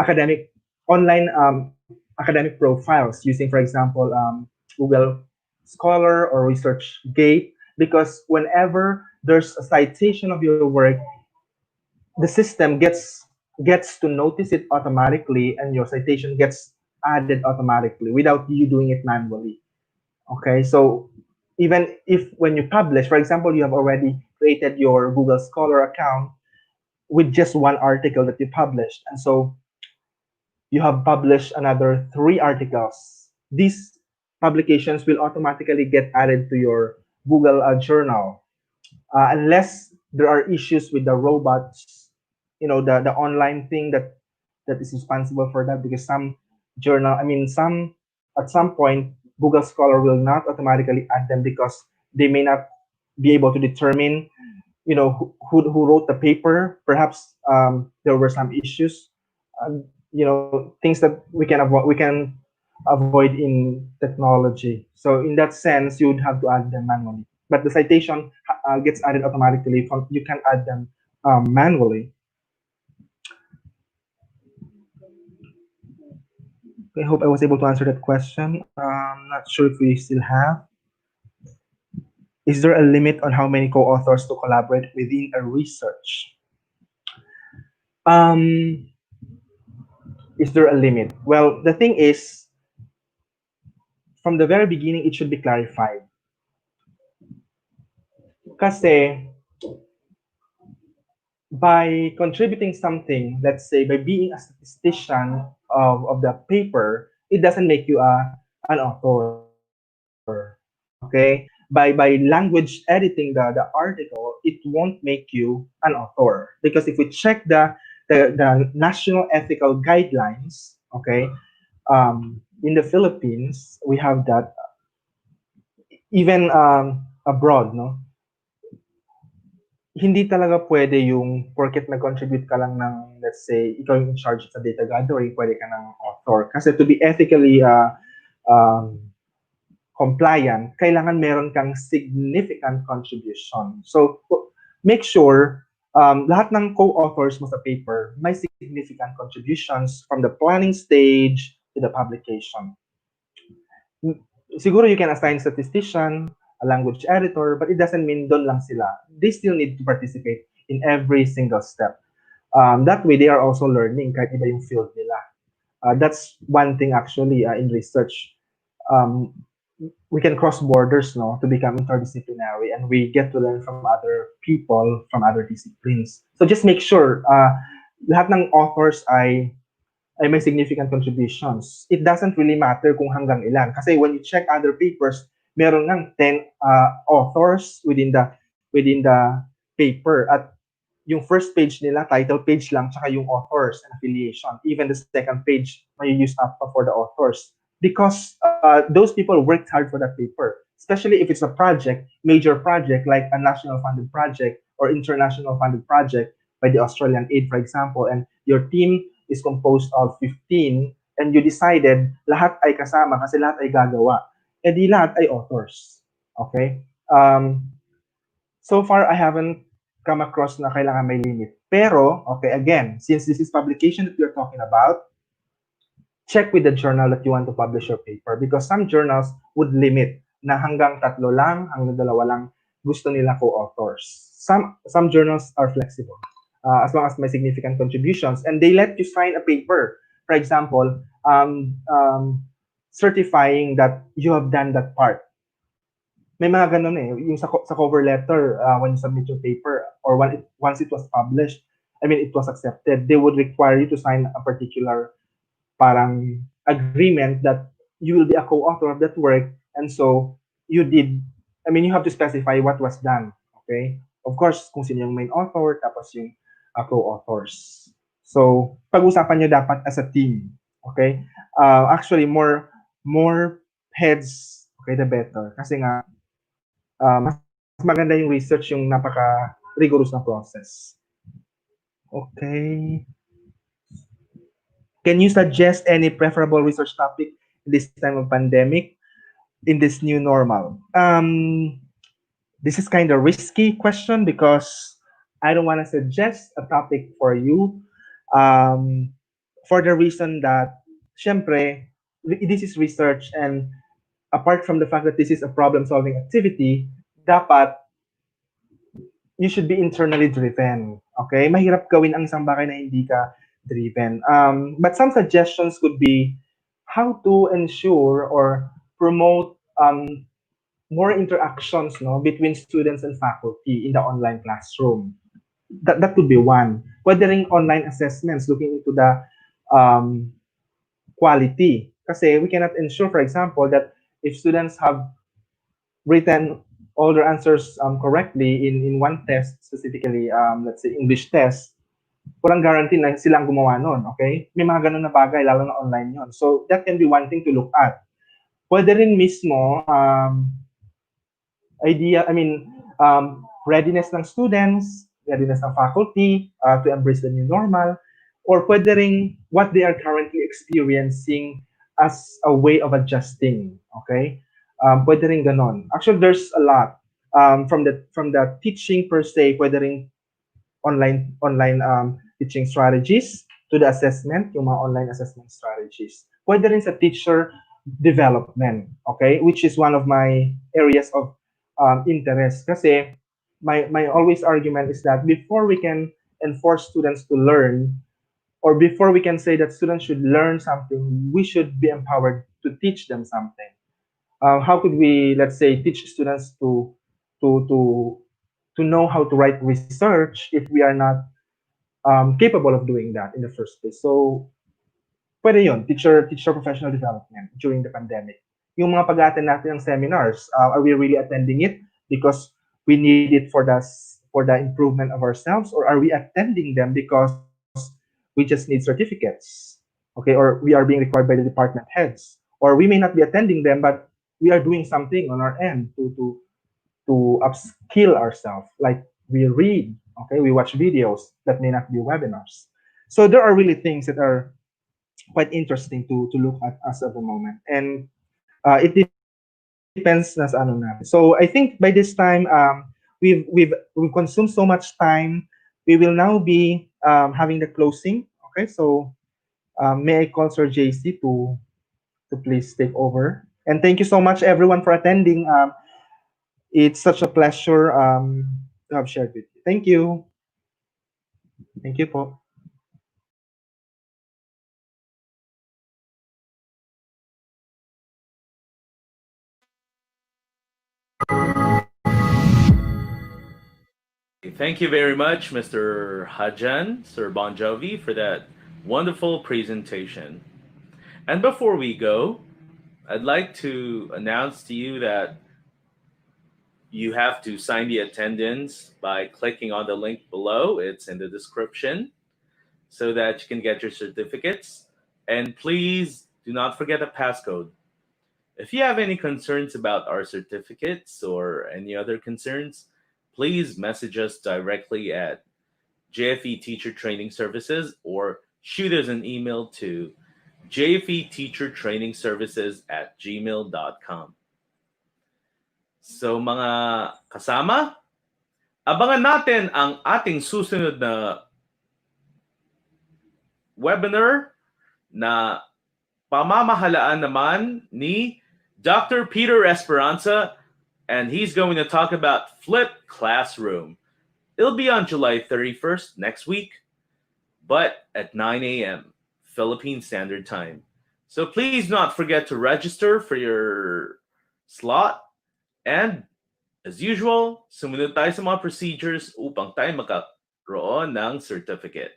S2: academic online academic profiles using, for example, Google Scholar or ResearchGate, because whenever there's a citation of your work, the system gets to notice it automatically, and your citation gets added automatically without you doing it manually. Okay, so even if when you publish, for example, you have already created your Google Scholar account with just one article that you published, and so you have published another three articles. These publications will automatically get added to your Google journal, unless there are issues with the robots, the online thing that is responsible for that. Because some journal, I mean, some at some point, Google Scholar will not automatically add them because they may not be able to determine, who wrote the paper. Perhaps there were some issues, things that we can avoid in technology. So in that sense, you would have to add them manually. But the citation gets added automatically. You can add them manually. I hope I was able to answer that question. Not sure if we still have. Is there a limit on how many co-authors to collaborate within a research? Um, is there a limit? Well, the thing is, from the very beginning, it should be clarified. Kasi by contributing something, let's say by being a statistician of the paper, it doesn't make you an author. Okay? By language editing the article, it won't make you an author. Because if we check the national ethical guidelines, okay, in the Philippines, we have that. Even abroad, no? Hindi talaga pwede yung porket nag-contribute ka lang ng, let's say, ikaw yung in charge sa data gathering, pwede ka ng author. Kasi to be ethically compliant, kailangan meron kang significant contribution. So, make sure lahat ng co-authors mo sa paper may significant contributions from the planning stage to the publication. Siguro you can assign statistician, a language editor, but it doesn't mean doon lang sila. They still need to participate in every single step. That way, they are also learning kahit iba yung field nila. That's one thing actually in research. We can cross borders, no, to become interdisciplinary, and we get to learn from other people from other disciplines. So just make sure lahat ng authors ay may significant contributions. It doesn't really matter kung hanggang ilan. Kasi when you check other papers, meron ng 10 authors within the paper. At yung first page nila, title page lang, tsaka yung authors and affiliation. Even the second page, may use up for the authors. Because those people worked hard for that paper. Especially if it's a project, major project, like a national funded project or international funded project by the Australian aid, for example, and your team is composed of 15 and you decided lahat ay kasama kasi lahat ay gagawa. Eh di lahat ay authors. Okay? So far, I haven't come across na kailangan may limit. Pero, okay, again, since this is publication that we're talking about, check with the journal that you want to publish your paper because some journals would limit na hanggang tatlo lang, hanggang dalawa lang gusto nila co-authors. Some journals are flexible as long as may significant contributions and they let you sign a paper. For example, certifying that you have done that part. May mga ganun eh, yung sa cover letter when you submit your paper or once it was published, I mean, it was accepted, they would require you to sign a particular parang agreement that you will be a co-author of that work and so you did I mean you have to specify what was done, okay, of course kung sino yung main author tapos yung co-authors, so pag-usapan nyo dapat as a team, okay, actually more heads, okay, the better kasi nga mas maganda yung research yung napaka rigorous na process. Okay. Can you suggest any preferable research topic in this time of pandemic, in this new normal? This is kind of risky question because I don't want to suggest a topic for you for the reason that, syempre, this is research and apart from the fact that this is a problem-solving activity, dapat you should be internally driven. Okay? Mahirap gawin ang isang bagay na hindi ka driven. But some suggestions could be how to ensure or promote more interactions no between students and faculty in the online classroom. That could be one. Weathering online assessments, looking into the um, quality. Kasi we cannot ensure, for example, that if students have written all their answers correctly in one test, specifically, let's say English test, walang guarantee na silang gumawa nun, okay? May mga ganun na bagay, lalo na online yon. So, that can be one thing to look at. Pwede rin mismo, readiness ng students, readiness ng faculty to embrace the new normal, or pwede rin what they are currently experiencing as a way of adjusting, okay? Pwede rin ganon. Actually, there's a lot. From the teaching per se, pwede rin online teaching strategies to the assessment, yung mga online assessment strategies. Pwede rin sa teacher development, okay? Which is one of my areas of interest. Kasi my always argument is that before we can enforce students to learn, or before we can say that students should learn something, we should be empowered to teach them something. How could we, let's say, teach students to to to know how to write research if we are not capable of doing that in the first place? So, pwede yun, teacher professional development during the pandemic. Yung mga pag-attend natin ng seminars, are we really attending it because we need it for the improvement of ourselves, or are we attending them because we just need certificates, okay, or we are being required by the department heads, or we may not be attending them, but we are doing something on our end to upskill ourselves, like we read, okay, we watch videos that may not be webinars. So there are really things that are quite interesting to look at as of the moment, and it depends na sa ano natin. So I think by this time, we've consumed so much time. We will now be having the closing. Okay, so may I call Sir JC to please take over, and thank you so much everyone for attending. It's such a pleasure to have shared with you. Thank you. Thank you po.
S1: Thank you very much, Mr. Hajan, Sir Bonjovi, for that wonderful presentation. And before we go, I'd like to announce to you that you have to sign the attendance by clicking on the link below. It's in the description so that you can get your certificates. And please do not forget a passcode. If you have any concerns about our certificates or any other concerns, please message us directly at JFE Teacher Training Services or shoot us an email to jfeteachertrainingservices@gmail.com. So mga kasama, abangan natin ang ating susunod na webinar na pamamahalaan naman ni Dr. Peter Esperanza, and he's going to talk about flipped classroom. It'll be on July 31st next week, but at 9 a.m. Philippine Standard Time. So please not forget to register for your slot. And as usual, sumunod tayo sa mga procedures upang tayo magkaroon ng certificate.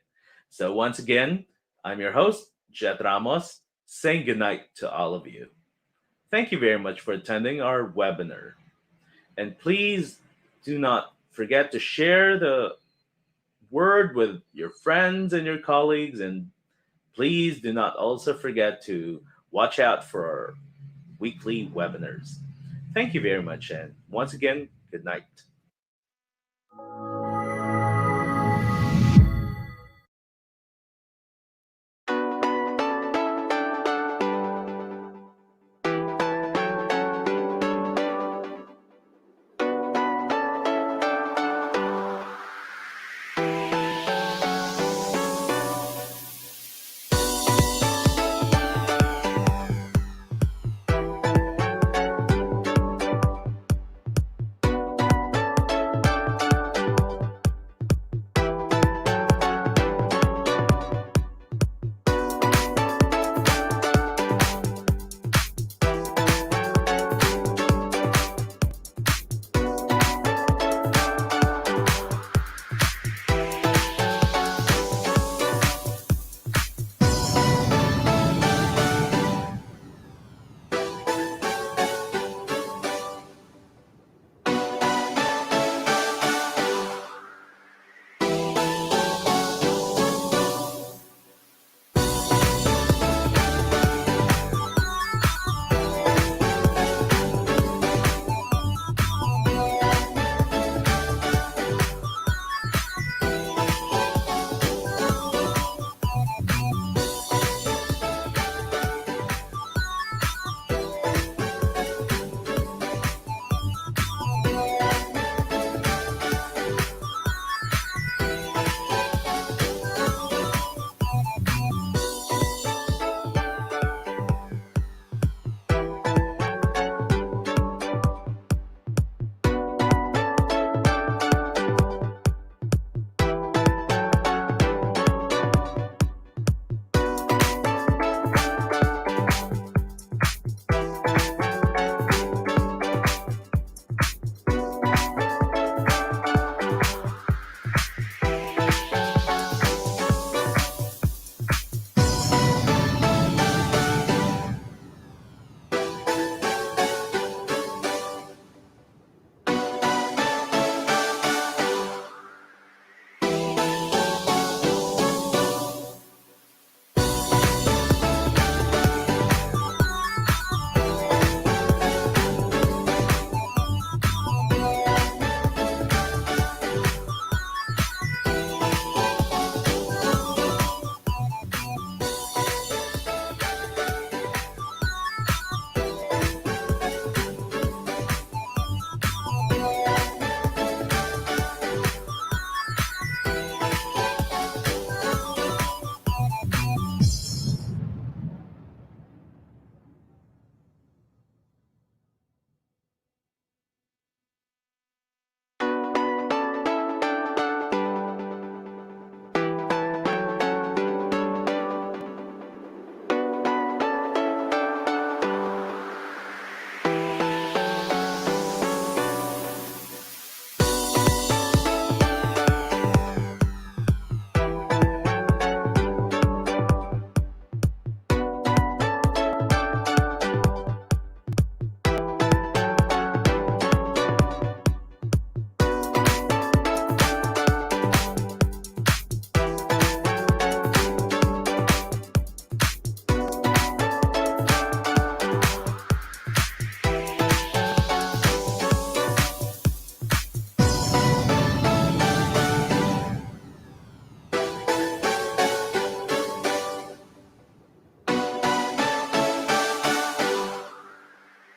S1: So once again, I'm your host, Jet Ramos, saying goodnight to all of you. Thank you very much for attending our webinar. And please do not forget to share the word with your friends and your colleagues. And please do not also forget to watch out for our weekly webinars. Thank you very much. And once again, good night.